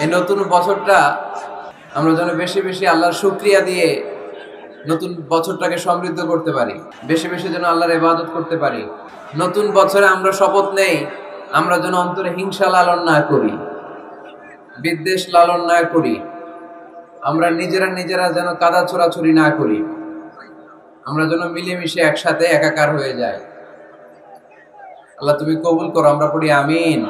এই নতুন বছরটা আমরা যেন বেশি বেশি আল্লাহর শুকরিয়া দিয়ে নতুন বছরটাকে সমৃদ্ধ করতে পারি, বেশি বেশি যেন আল্লাহর ইবাদত করতে পারি। নতুন বছরে আমরা শপথ নেই আমরা যেন অন্তরে হিংসা লালন না করি, বিদ্বেষ লালন না করি, আমরা নিজেরা যেন কাদা ছোড়াছুরি না করি, আমরা যেন মিলেমিশে একসাথে একাকার হয়ে যাই। আল্লাহ তুমি কবুল করো, আমরা পড়ি আমিন।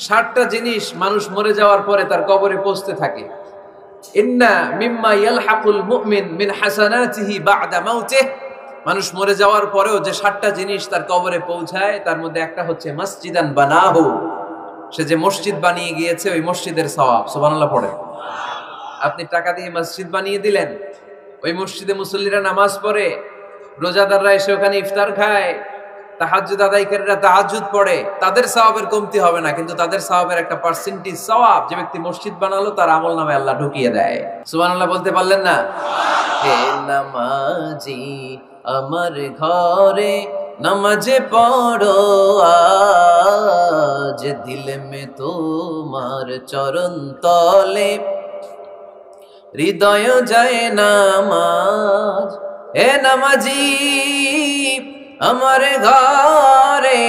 60টা জিনিস মানুষ মরে যাওয়ার পরে তার কবরে পৌঁছতে থাকে। ইন্না মিম্মা ইয়ালহাকুল মুমিন মিন হাসানাতিহি বা'দা মাউতিহি, মানুষ মরে যাওয়ার পরেও যে 60টা জিনিস তার কবরে পৌঁছায় তার মধ্যে একটা হচ্ছে মসজিদান বানাহু, সে যে মসজিদ বানিয়ে গিয়েছে ওই মসজিদের সওয়াব। সুবহানাল্লাহ পড়ে। আপনি টাকা দিয়ে মসজিদ বানিয়ে দিলেন, ওই মসজিদে মুসল্লিরা নামাজ পড়ে, রোজাদাররা এসে ওখানে ইফতার খায়, তাহাজ্জুদ আদায়কারীরা তাহাজ্জুদ পড়ে, তাদের সওয়াবের কমতি হবে না, কিন্তু তাদের সওয়াবের একটা পার্সেন্টেজ সওয়াব যে ব্যক্তি মসজিদ বানালো তার আমলনামায় আল্লাহ ঢুকিয়ে দেয়। সুবহানাল্লাহ বলতে পারলেন না? হে নামাজি আমার ঘরে নামাজে পড়ো আজ, দিল মে তোমার চরণ তলে হৃদয় যায় নামাজ। হে নামাজি আমার ঘরে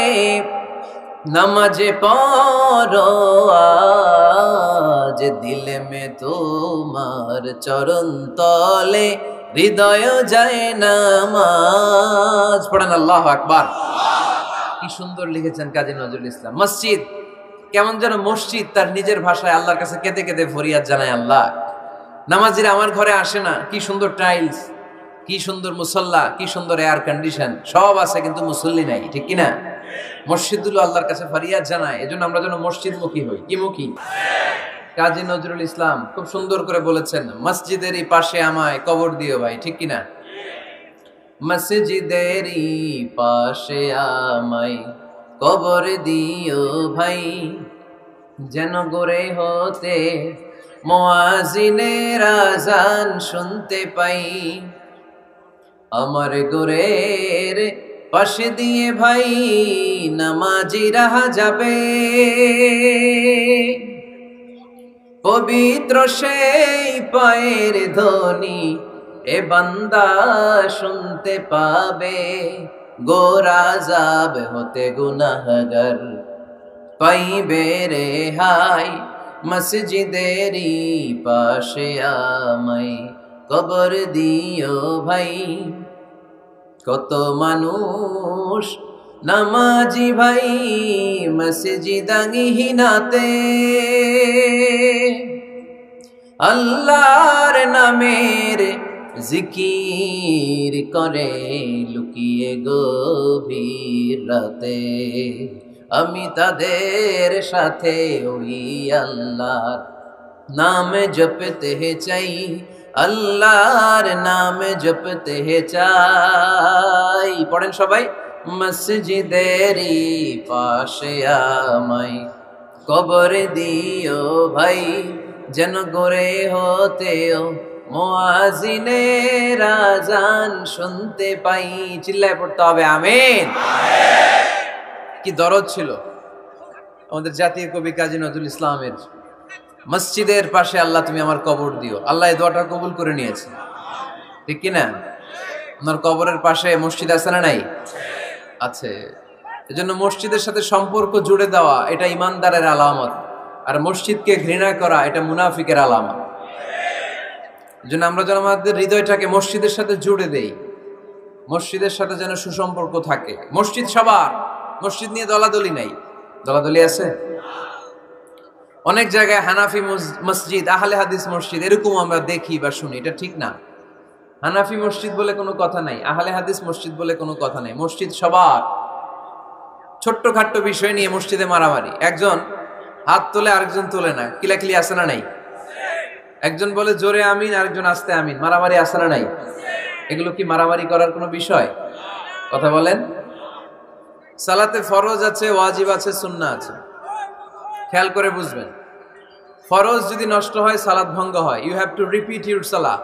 নামাজে পড়ো আজ, দিল মে তোমার চরণ তলে হৃদয় যায় নামাজ। পড়েন আল্লাহু আকবার। কি সুন্দর লিখেছেন কাজী নজরুল ইসলাম। মসজিদ কেমন যেন মসজিদ তার নিজের ভাষায় আল্লাহর কাছে কেঁদে কেঁদে ফরিয়াদ জানায়, আল্লাহ নামাজিরা আমার ঘরে আসে না, কি সুন্দর টাইলস, কি সুন্দর মুসল্লা, কি সুন্দর এয়ার কন্ডিশন, সব আছে কিন্তু মুসল্লি নাই, ঠিক কিনা? মসজিদগুলো আল্লাহর কাছে ফরিয়াদ জানায়, এজন্য আমরা যেন মসজিদ মুখী হই। কি মুখী? কাজী নজরুল ইসলাম খুব সুন্দর করে বলেছেন, মসজিদেরই পাশে আমায় কবর দিও ভাই, ঠিক কিনা? মসজিদেরই পাশে আমায় কবর দিও ভাই, যেন গড়ে হতে মুয়াজ্জিনের আযান শুনতে পাই। আমার গোরের পাশে দিয়ে ভাই নামাজিরা যাবে, পবিত্র সেই পায়ের ধ্বনি এ বান্দা শুনতে পাবে। গোরা যাব হতে গুনাহগার পাইবে রেহাই, মসজিদেরই পাশে আমায় কবর দিও ভাই। কত মানুষ নামাজি ভাই মসজিদাঙ্গিহীনাতে, আল্লাহর নামের জিকির করে লুকিয়ে গভীর রাতে। আমি তাদের সাথে ওই আল্লাহর নাম জপতে চাই, আল্লাহর নাম জপতে চাই। পড়েন সবাই, মসজিদেরই পাশে আমায় কবর দিও ভাই, যেন গড়ে হতেও মুয়াজ্জিনের আযান শুনতে পাই। চিল্লায় পড়তে হবে আমিন। কি দরদ ছিল আমাদের জাতীয় কবি কাজী নজরুল ইসলামের, মসজিদের পাশে আল্লাহ তুমি আমার কবর দিও। আল্লাহ এই দোয়াটা কবুল করে নিয়েছে, ঠিক কিনা? আপনার কবরের পাশে মসজিদ আছে না নাই? আছে। এজন্য মসজিদের সাথে সম্পর্ক জুড়ে দেওয়া এটা ইমানদারের আলামত, আর মসজিদকে ঘৃণা করা এটা মুনাফিকের আলামত। এজন্য আমরা যেন আমাদের হৃদয়টাকে মসজিদের সাথে জুড়ে দেই, মসজিদের সাথে যেন সুসম্পর্ক থাকে। মসজিদ সবার, মসজিদ নিয়ে দলাদলি নাই। দলাদলি আছে অনেক জায়গায়, হানাফি মসজিদ, আহলে হাদিস মসজিদ এরকম আমরা দেখি বা শুনি, এটা ঠিক না। হানাফি মসজিদ বলে কোনো কথা নাই, আহলে হাদিস মসজিদ বলে কোনো কথা নাই। মসজিদ সবার। ছোট্ট খাট্ট বিষয় নিয়ে মসজিদে মারামারি, একজন হাত তোলে আরেকজন তোলে না, কিলাকিলি আছে না নাই? একজন বলে জোরে আমিন, আরেকজন আস্তে আমিন, মারামারি আছে না নাই? এগুলো কি মারামারি করার কোনো বিষয়? কথা বলেন। সালাতে ফরজ আছে, ওয়াজিব আছে, সুন্নাহ আছে, খেয়াল করে বুঝবেন। ফরজ যদি নষ্ট হয় সালাত ভঙ্গ হয়, you have to repeat your salah.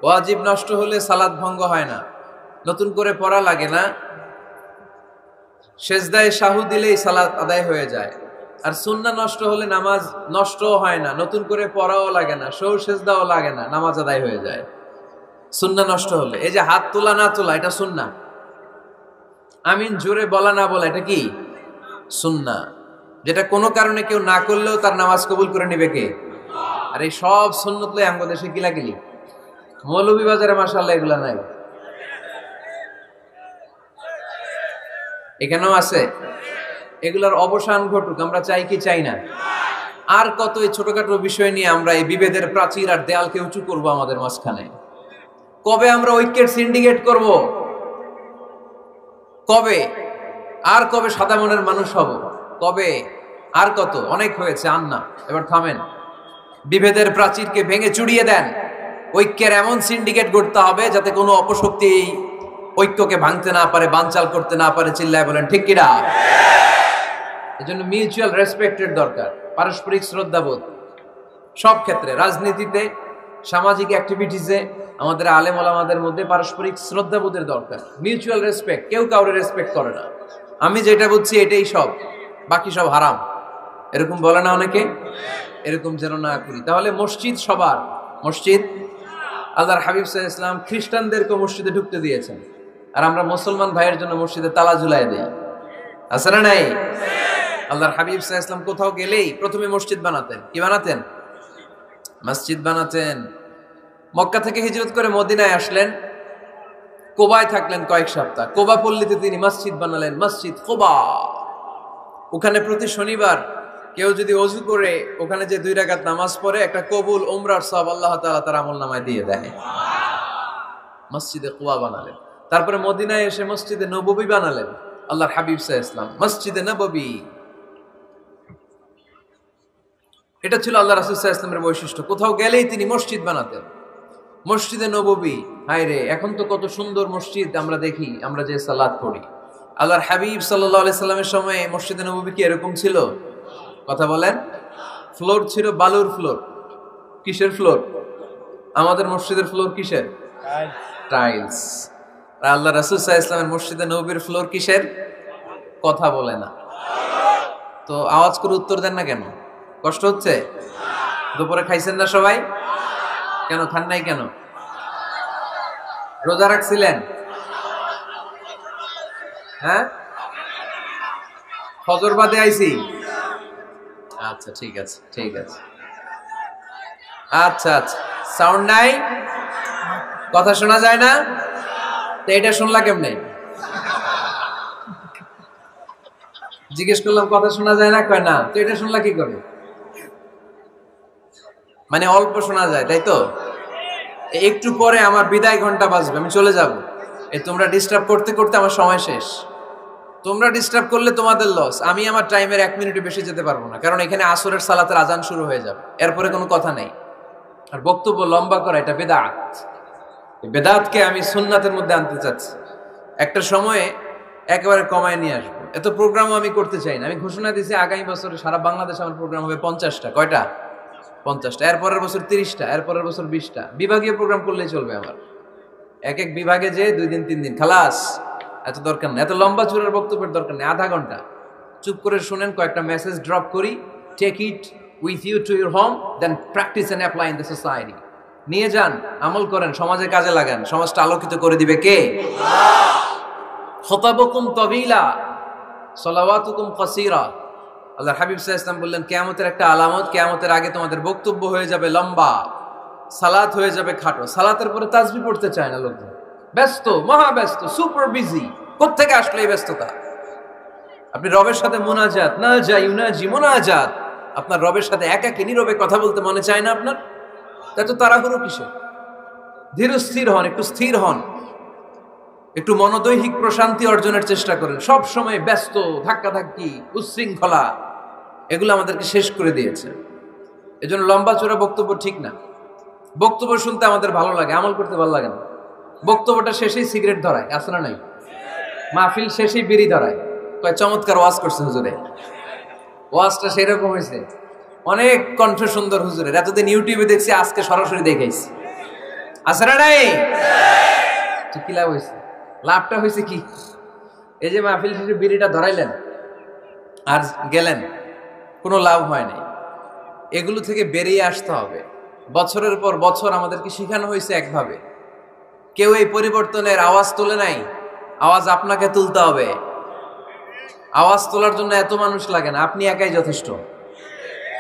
ওয়াজিব নষ্ট হলে সালাত ভঙ্গ হয় না, নতুন করে পড়া লাগে না, সেজদায় সাহু দিলেই সালাত আদায় হয়ে যায়। আর সুন্নাহ নষ্ট হলে নামাজ নষ্টও হয় না, নতুন করে পড়াও লাগে না, সৌ সেজদাও লাগে না, নামাজ আদায় হয়ে যায় সুন্নাহ নষ্ট হলে। এই যে হাত তোলা না তোলা এটা সুন্নাহ, আমিন জোরে বলা না বলা এটা কি সুন্নাহ, যেটা কোনো কারণে কেউ না করলেও তার নামাজ কবুল করে নিবে কে? আর এই সব সুন্নত লই আমগো দেশে কিলাকিলি, মৌলভীবাজারে মাশাআল্লাহ এগুলা নাই, এখানেও আছে। এগুলার অবসান ঘটুক, আমরা চাই কি চাই না? আর কত এই ছোটখাটো বিষয় নিয়ে আমরা এই বিভেদের প্রাচীর আর দেয়ালকে উঁচু করবো আমাদের মাঝখানে? কবে আমরা ঐক্যের সিন্ডিকেট করব? কবে? আর কবে সাদা মনের মানুষ হব? কবে? আর কত? অনেক হয়েছে, আর না, এবার থামেন। বিভেদের প্রাচীরকে ভেঙে চুড়িয়ে দেন, ঐক্যের এমন সিন্ডিকেট গড়তে হবে যাতে কোনো অপশক্তি ঐক্যকে ভাঙতে না পারে, বানচাল করতে না পারে। চিল্লায় বলেন ঠিক কিনা? এজন্য মিউচুয়াল রেসপেক্টের দরকার, পারস্পরিক শ্রদ্ধাবোধ সব ক্ষেত্রে, রাজনীতিতে, সামাজিক অ্যাক্টিভিটিসে আমাদের আলেম ওলামাদের মধ্যে পারস্পরিক শ্রদ্ধাবোধের দরকার, মিউচুয়াল রেসপেক্ট। কেউ কাউরে রেসপেক্ট করে না, আমি যেটা বুঝছি এটাই সব, বাকি সব হারাম, এরকম বলে না অনেকে? এরকম যেন না করি। তাহলে মসজিদ সবার, মসজিদ আল্লাহর হাবিব সাল্লাল্লাহু আলাইহি ওয়াসাল্লাম খ্রিস্টানদেরকে মসজিদে ঢুকতে দিয়েছেন, আর আমরা মুসলমান ভাইয়ের জন্য মসজিদে তালা ঝুলাই দেই, আছে না নাই? আল্লাহর হাবিব সাল্লাল্লাহু আলাইহি ওয়াসাল্লাম কোথাও গেলেই প্রথমে মসজিদ বানাতেন। কি বানাতেন? মসজিদ বানাতেন। মক্কা থেকে হিজরত করে মদিনায় আসলেন, কোবায় থাকলেন কয়েক সপ্তাহ, কোবা পল্লীতে তিনি মসজিদ বানালেন, মসজিদ কোবা। ওখানে প্রতি শনিবার কেউ যদি ওযু করে ওখানে যে 2 রাকাত নামাজ পড়ে, একটা কবুল উমরার সওয়াব আল্লাহ তাআলা তার আমলনামায় দিয়ে দেয়। মসজিদে কোবা বানালেন। তারপরে মদিনায় এসে মসজিদে নববী বানালেন আল্লাহর হাবিব সাল্লাল্লাহু আলাইহি ওয়াসাল্লাম, মসজিদে নববী। এটা ছিল আল্লাহ রাসূল সাল্লাল্লাহু আলাইহি ওয়াসাল্লামের বৈশিষ্ট্য, কোথাও গেলেই তিনি মসজিদ বানাতেন। মসজিদে নববী, হায় রে, এখন তো কত সুন্দর মসজিদ আমরা দেখি, আমরা যে সালাত পড়ি। আল্লাহর হাবিব সাল্লাল্লাহু আলাইহি সাল্লামের সময় মসজিদে নববী কি এরকম ছিল? কথা বলেন। ফ্লোর ছিল বালুর ফ্লোর। কিসের ফ্লোর? আমাদের মসজিদের ফ্লোর কিসের? টাইলস। আর আল্লাহ রাসূল সাল্লাল্লাহু আলাইহি ওয়াসাল্লামের মসজিদে নববীর ফ্লোর কিসের? কথা বলে না তো আওয়াজ করে উত্তর দেন না কেন? কষ্ট হচ্ছে? দুপুরে খাইছেন না সবাই? কেন খান নাই কেন? রোজা রাখছিলেন? হ্যাঁ, ফজর বাদে আইছি। আচ্ছা ঠিক আছে, ঠিক আছে, আচ্ছা আচ্ছা। সাউন্ড নাই, কথা শোনা যায় না, তো এটা শুনলা কেমনে? জিজ্ঞেস করলাম কথা শোনা যায় না, কয় না, তো এটা শুনলা কি করে? মানে অল্প শোনা যায়, তাই তো? একটু পরে আমার বিদায় ঘন্টা বাজবে, আমি চলে যাব। এই তোমরা ডিস্টার্ব করতে করতে আমার সময় শেষ। তোমরা ডিস্টার্ব করলে তোমাদের লস, আমি আমার টাইমের 1 মিনিটে বেশি যেতে পারবো না, কারণ এখানে আসরের সালাতের আজান শুরু হয়ে যাবে, এরপরে কোনো কথা নেই। আর বক্তব্য লম্বা করা এটা বেদাত। এই বেদাতকে আমি সুন্নাতের মধ্যে আনতে চাচ্ছি। একটা সময়ে একেবারে কমায় নিয়ে আসবো। এত প্রোগ্রামও আমি করতে চাই না। আমি ঘোষণা দিয়েছি আগামী বছরে সারা বাংলাদেশে আমার প্রোগ্রাম হবে 50টা। কয়টা? 50টা। এরপরের বছর 30টা, এরপরের বছর 20টা। বিভাগীয় প্রোগ্রাম করলেই চলবে আমার। এক এক বিভাগে যে 2 দিন 3 দিন খালাস। এত দরকার নেই, এত লম্বা চূড়ার বক্তব্যের দরকার নেই। আধা ঘন্টা চুপ করে শুনেন, কয়েকটা মেসেজ ড্রপ করি, take it with you to your home, then practice and apply in the society. নিয়ে যান, আমল করেন, সমাজে কাজে লাগান। সমাজটা আলোকিত করে দিবে কে? খুতাবুকুম তাবিলা সালাওয়াতুকুম কাসীরা। আল্লাহর হাবিব সাল্লাল্লাহু আলাইহি ওয়াসাল্লাম বললেন, কিয়ামতের একটা আলামত, কিয়ামতের আগে তোমাদের বক্তব্য হয়ে যাবে লম্বা, সালাত হয়ে যাবে খাটো। সালাতের পরে তাসবিহ পড়তে চায় না লোকজন, ব্যস্ত, মহা ব্যস্ত, সুপার বিজি। কোত্থেকে আসলে এই ব্যস্ততা? আপনি রবের সাথে মুনাজাত, না যাই ইউনাজি মুনাজাত, আপনার রবের সাথে একাকী নীরবে কথা বলতে মনে চায় না আপনার? এত তাড়াহুড়ো কিসের? ধীর স্থির হন, একটু স্থির হন, একটু মনোদৈহিক প্রশান্তি অর্জনের চেষ্টা করেন। সব সময় ব্যস্ত, ধাক্কাধাক্কি, উচ্ছৃঙ্খলা, এগুলো আমাদেরকে শেষ করে দিয়েছে। এজন্য লম্বা চূড়া বক্তব্য ঠিক না। বক্তব্য শুনতে আমাদের ভালো লাগে, আমল করতে ভালো লাগে না। বক্তব্যটা শেষেই সিগারেট ধরায়, আছে না নাই? মাহফিল শেষেই বিড়ি ধরায়, কয় চমৎকার ওয়াজ করছে হুজুরে। ওয়াজটা সেরকম হয়েছে, অনেক কণ্ঠ সুন্দর হুজুরের। এতদিন ইউটিউবে দেখছি, আজকে সরাসরি দেখাইছি, আছে না নাই? তো কি লাভ হয়েছে? লাভটা হয়েছে কি? এই যে মাহফিল শেষে বিড়িটা ধরাইলেন আর গেলেন, কোনো লাভ হয় নাই। এগুলো থেকে বেরিয়ে আসতে হবে। বছরের পর বছর আমাদেরকে শেখানো হয়েছে একভাবে, কেউ এই পরিবর্তনের আওয়াজ তোলে নাই। আওয়াজ আপনাকে তুলতে হবে। আওয়াজ তোলার জন্য এত মানুষ লাগে না, আপনি একাই যথেষ্ট।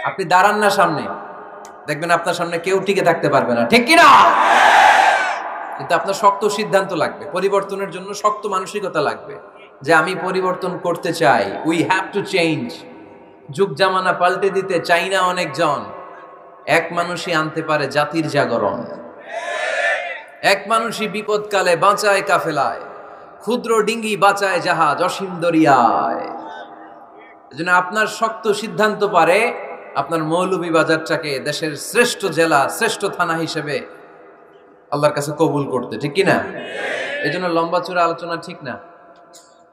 আপনি দাঁড়ান না সামনে, দেখবেন আপনার সামনে কেউ টিকে থাকতে পারবে না, ঠিক কিনা? কিন্তু আপনার শক্ত সিদ্ধান্ত লাগবে, পরিবর্তনের জন্য শক্ত মানসিকতা লাগবে যে আমি পরিবর্তন করতে চাই। We have to change. যুগ জামানা পাল্টে দিতে চাই না অনেকজন। এক মানুষই আনতে পারে জাতির জাগরণ। এক মানুষই বিপদকালে বাঁচায় কাফেলায়, ক্ষুদ্র ডিঙ্গি বাঁচায় জাহাজ অসীম দরিয়ায়। এজন্য আপনার শক্ত সিদ্ধান্ত পারে আপনার মৌলভীবাজারটাকে দেশের শ্রেষ্ঠ জেলা, শ্রেষ্ঠ থানা হিসেবে আল্লাহর কাছে কবুল করতে, ঠিক কিনা? এই জন্য লম্বা চূড়া আলোচনা ঠিক না।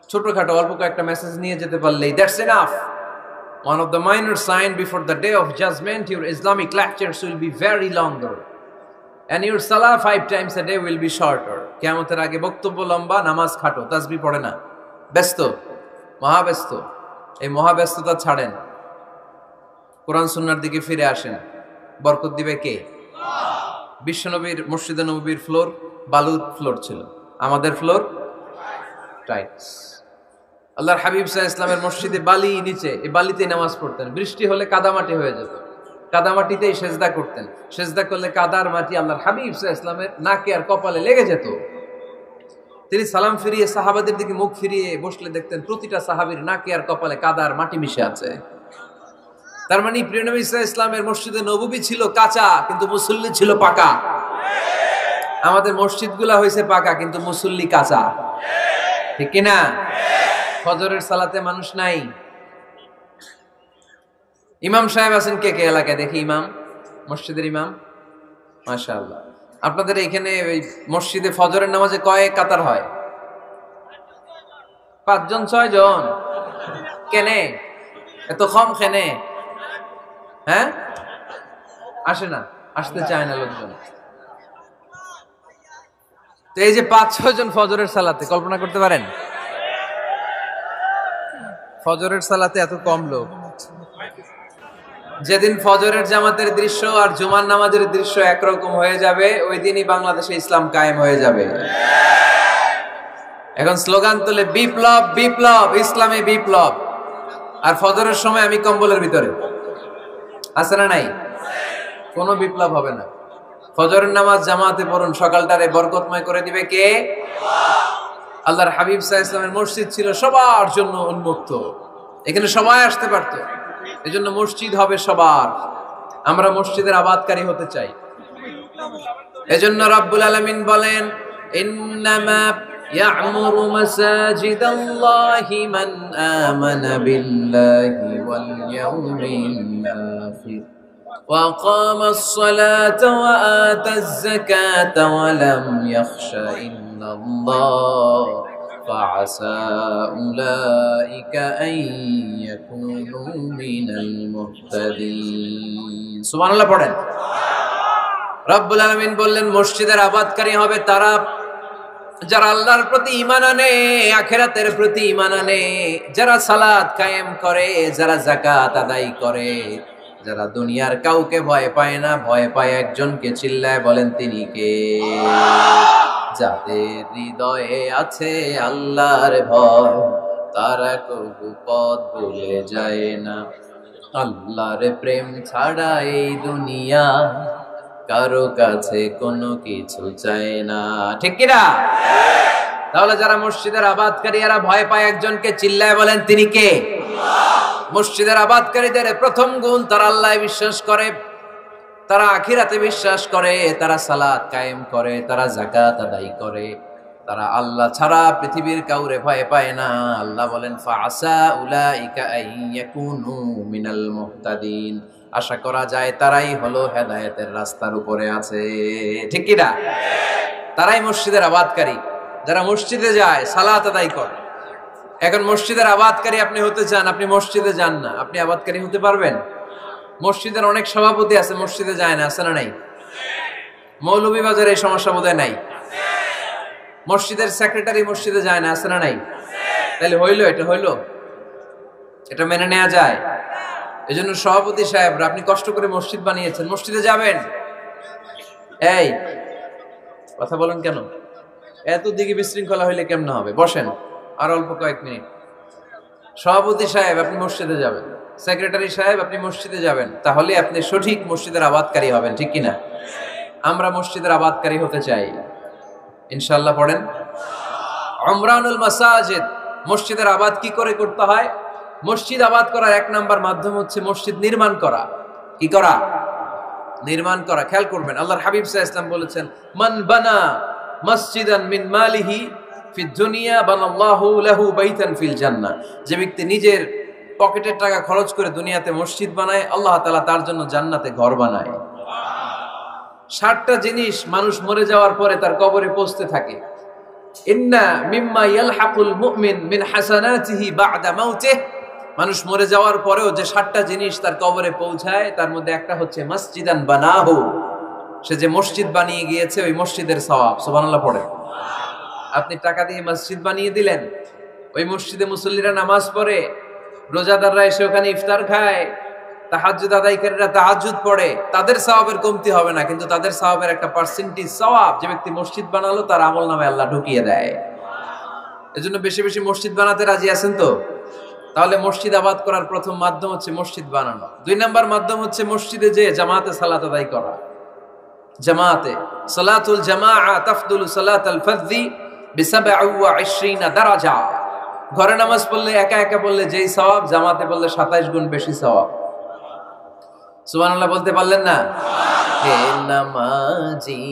ছোটখাটো অল্প কয়েকটা মেসেজ নিয়ে যেতে পারলেই that's enough. One of the minor signs before the day of judgment, your Islamic lectures will be very longer and your salah 5 times a day will be shorter. কিয়ামতের আগে বক্তব্য লম্বা, নামাজ খাটো, তাসবিহ পড়ে না, ব্যস্ত, মহাব্যস্ত। এই মহাব্যস্ততা ছাড়েন, কোরআন সুন্নাহর দিকে ফিরে আসেন। বরকত দিবে কে? বিশ্বনবীর মসজিদে নববীর ফ্লোর বালুর ফ্লোর ছিল, আমাদের ফ্লোর টাইলস। আল্লাহর হাবিব সাল্লাল্লাহু আলাইহি ওয়াসাল্লামের মসজিদে বালি নিচে, এই বালিতেই নামাজ পড়তেন। বৃষ্টি হলে কাদামাটি হয়ে যেত, কাদামাটিতেই সেজদা করতেন। সেজদা করলে কাদার মাটি আল্লাহর হাবিব সাল্লাল্লাহু আলাইহি ওয়াসাল্লামের নাকে আর কপালে লেগে যেত। তিনি সালাম ফিরিয়ে সাহাবাদের দিকে মুখ ফিরিয়ে বসলে দেখতেন প্রতিটা সাহাবীর নাকে আর কপালে কাদার মাটি মিশে আছে। তার মানে প্রিয় নবী সাল্লাল্লাহু আলাইহি ওয়াসাল্লামের মসজিদে নববী ছিল কাঁচা, কিন্তু মুসল্লি ছিল পাকা। আমাদের মসজিদগুলা হয়েছে পাকা, কিন্তু মুসল্লি কাঁচা, ঠিক কিনা? ফজরের সালাতে মানুষ নাই। ইমাম সাহেব আছেন কে কে এলাকায়? দেখি ইমাম, মসজিদের ইমাম, মাশাআল্লাহ। আপনাদের এখানে ওই মসজিদে ফজরের নামাজে কয় কাতার হয়? 5 জন 6 জন? কেনে এত কম? কেনে? হ্যাঁ, আসে না, আসতে চায় না লোকজন। তো এই যে 5-6 জন ফজরের সালাতে, কল্পনা করতে পারেন ফজরের সালাতে এত কম লোক। যেদিন ফজরের জামাতের দৃশ্য আর জুমার নামাজের দৃশ্য একরকম হয়ে যাবে, ওই দিনই বাংলাদেশে ইসলাম কায়েম হয়ে যাবে। এখন স্লোগান তোলে বিপ্লব বিপ্লব, ইসলামে বিপ্লব। আর ফজরের সময় আমি কম্বলের ভিতরে, আছে না নাই? কোনো বিপ্লব হবে না। ফজরের নামাজ জামাতে পড়ুন, সকালটারে বরকতময় করে দিবে কে? আল্লাহর হাবিব সাল্লাল্লাহু আলাইহি ওয়াসাল্লামের মসজিদ ছিল সবার জন্য উন্মুক্ত, এখানে সবাই আসতে পারতো। এজন্য মসজিদ হবে সবার। আমরা মসজিদের আবাদকারী হতে চাই। এজন্য রাব্বুল আলামিন বলেন, ইন্নামা ইয়া'মুরু মাসাজিদাল্লাহি মান আমানা বিল্লাহি ওয়াল ইয়াউমিল আখির ওয়া আকামাস সালাতা ওয়া আতাজ যাকাতা ওয়া লাম ইয়াখশা ইল্লাল্লাহ فعسى أولئك أن يكونوا من المهتدين। সুবহান আল্লাহ পড়েন। রব্বুল আলামিন বললেন মসজিদের আবাদকারী হবে তারা যারা আল্লাহর প্রতি ঈমান আনে, আখিরাতের প্রতি ঈমান আনে, যারা সালাত কায়েম করে, যারা যাকাত আদায় করে, যারা দুনিয়ার কাউকে ভয় পায় না, ভয় পায় একজনকে। চিল্লায় বলেন তিনি কে? যাদের হৃদয়ে আছে আল্লাহর ভয়, তারা কবু পথ ভুলে যায় না। আল্লাহর প্রেম ছাড়া এই দুনিয়া কারো কাছে কোনো কিছু চায় না, ঠিক কিনা? তাহলে যারা মসজিদের আবাদকারী এরা ভয় পায় একজনকে, চিল্লায় বলেন তিনি কে? মসজিদের আবাদকারীদের প্রথম গুণ, তারা আল্লাহয় বিশ্বাস করে, তারা আখিরাতে বিশ্বাস করে, তারা সালাত কায়েম করে, তারা যাকাত আদায় করে, তারা আল্লাহ ছাড়া পৃথিবীর কাউরে ভয় পায় না। আল্লাহ বলেন ফাআসা উলাইকা আইয়াকুনু মিনাল মুহতাদিন। আশা করা যায় তারাই হলো হেদায়েতের রাস্তার উপরে আছে, ঠিক কি না? তারাই মসজিদের আবাদকারী, যারা মসজিদে যায়, সালাত আদায় করে। এখন মসজিদের আবাদকারী আপনি হতে চান, আপনি মসজিদে যান না, আপনি আবাদকারী হতে পারবেন? মসজিদের অনেক সভাপতি আছে, মসজিদে যায় না, আছে না নাই? মৌলভীবাজারে এই সমস্যা বোধহয় নাই। মসজিদের সেক্রেটারি মসজিদে যায় না, আছে না নাই? তাহলে হইলো, এটা হইলো, এটা মেনে নেওয়া যায়? এজন্য সভাপতি সাহেবরা, আপনি কষ্ট করে মসজিদ বানিয়েছেন, মসজিদে যাবেন। এই কথা বলেন কেন? এত দিকে বিশৃঙ্খলা হইলে কেমন হবে? বসেন আর অল্প কয়েক মিনিট। সভাপতি সাহেব আপনি মসজিদে যাবেন, সেক্রেটারি সাহেব আপনি মসজিদে যাবেন, তাহলে আপনি সঠিক মসজিদের আবাদকারী হবেন, ঠিক কিনা? আমরা মসজিদের আবাদকারী হতে চাই ইনশাআল্লাহ। পড়েন উমরানুল মাসাজিদ। মসজিদের আবাদ কি করে করতে হয়? মসজিদ আবাদ করার এক নাম্বার মাধ্যম হচ্ছে মসজিদ নির্মাণ করা। কি করা? নির্মাণ করা। খেয়াল করবেন, আল্লাহর হাবিব সাল্লাল্লাহু আলাইহি ওয়াসাল্লাম বলেছেন, মান বানা মসজিদান মিন মালিহি ফিদ দুনিয়া বানাল্লাহু লাহু বাইতান ফিল জান্নাহ। যে ব্যক্তি নিজের পকেটের টাকা খরচ করে দুনিয়াতে মসজিদ বানায়, আল্লাহ তাআলা তার জন্য জান্নাতে ঘর বানায়। 60টা জিনিস মানুষ মরে যাওয়ার পরে তার কবরে পৌঁছতে থাকে। ইন্না মিম্মা ইয়ালহাকুল মুমিন মিন হাসানাতিহি বা'দা মাউতিহি। মানুষ মরে যাওয়ার পরেও যে 60টা জিনিস তার কবরে পৌঁছায়, তার মধ্যে একটা হচ্ছে মসজিদান বানাহু। সে যে মসজিদ বানিয়ে গিয়েছে, ওই মসজিদের সওয়াব। সুবহানাল্লাহ পড়ে। আপনি টাকা দিয়ে মসজিদ বানিয়ে দিলেন, ওই মসজিদে মুসল্লিরা নামাজ পড়ে, রোজাদাররা এসে ওখানে ইফতার খায়, তাহাজ্জুদ আদায়কারীরা তাহাজ্জুদ পড়ে, তাদের সওয়াবের কমতি হবে না, কিন্তু তাদের সওয়াবের একটা পার্সেন্টেজ সওয়াব যে ব্যক্তি মসজিদ বানালো তার আমলনামায় আল্লাহ ঢুকিয়ে দেয়। এজন্য বেশি বেশি মসজিদ বানাতে রাজি আছেন তো? তাহলে মসজিদ আবাদ করার প্রথম মাধ্যম হচ্ছে মসজিদ বানানো। 2 নাম্বার মাধ্যম হচ্ছে মসজিদে যে জামাতে সালাত আদায় করা। জামাতে সালাতুল জামাআ তাফদুলু সালাতাল ফাযযি বি27 দারাজা। ঘরে নামাজ পড়লে, একা একা পড়লে যেই সওয়াব, জামাতে পড়লে 27 গুণ বেশি সওয়াব। সুবহানাল্লাহ বলতে পারলেন না? হে নামাজি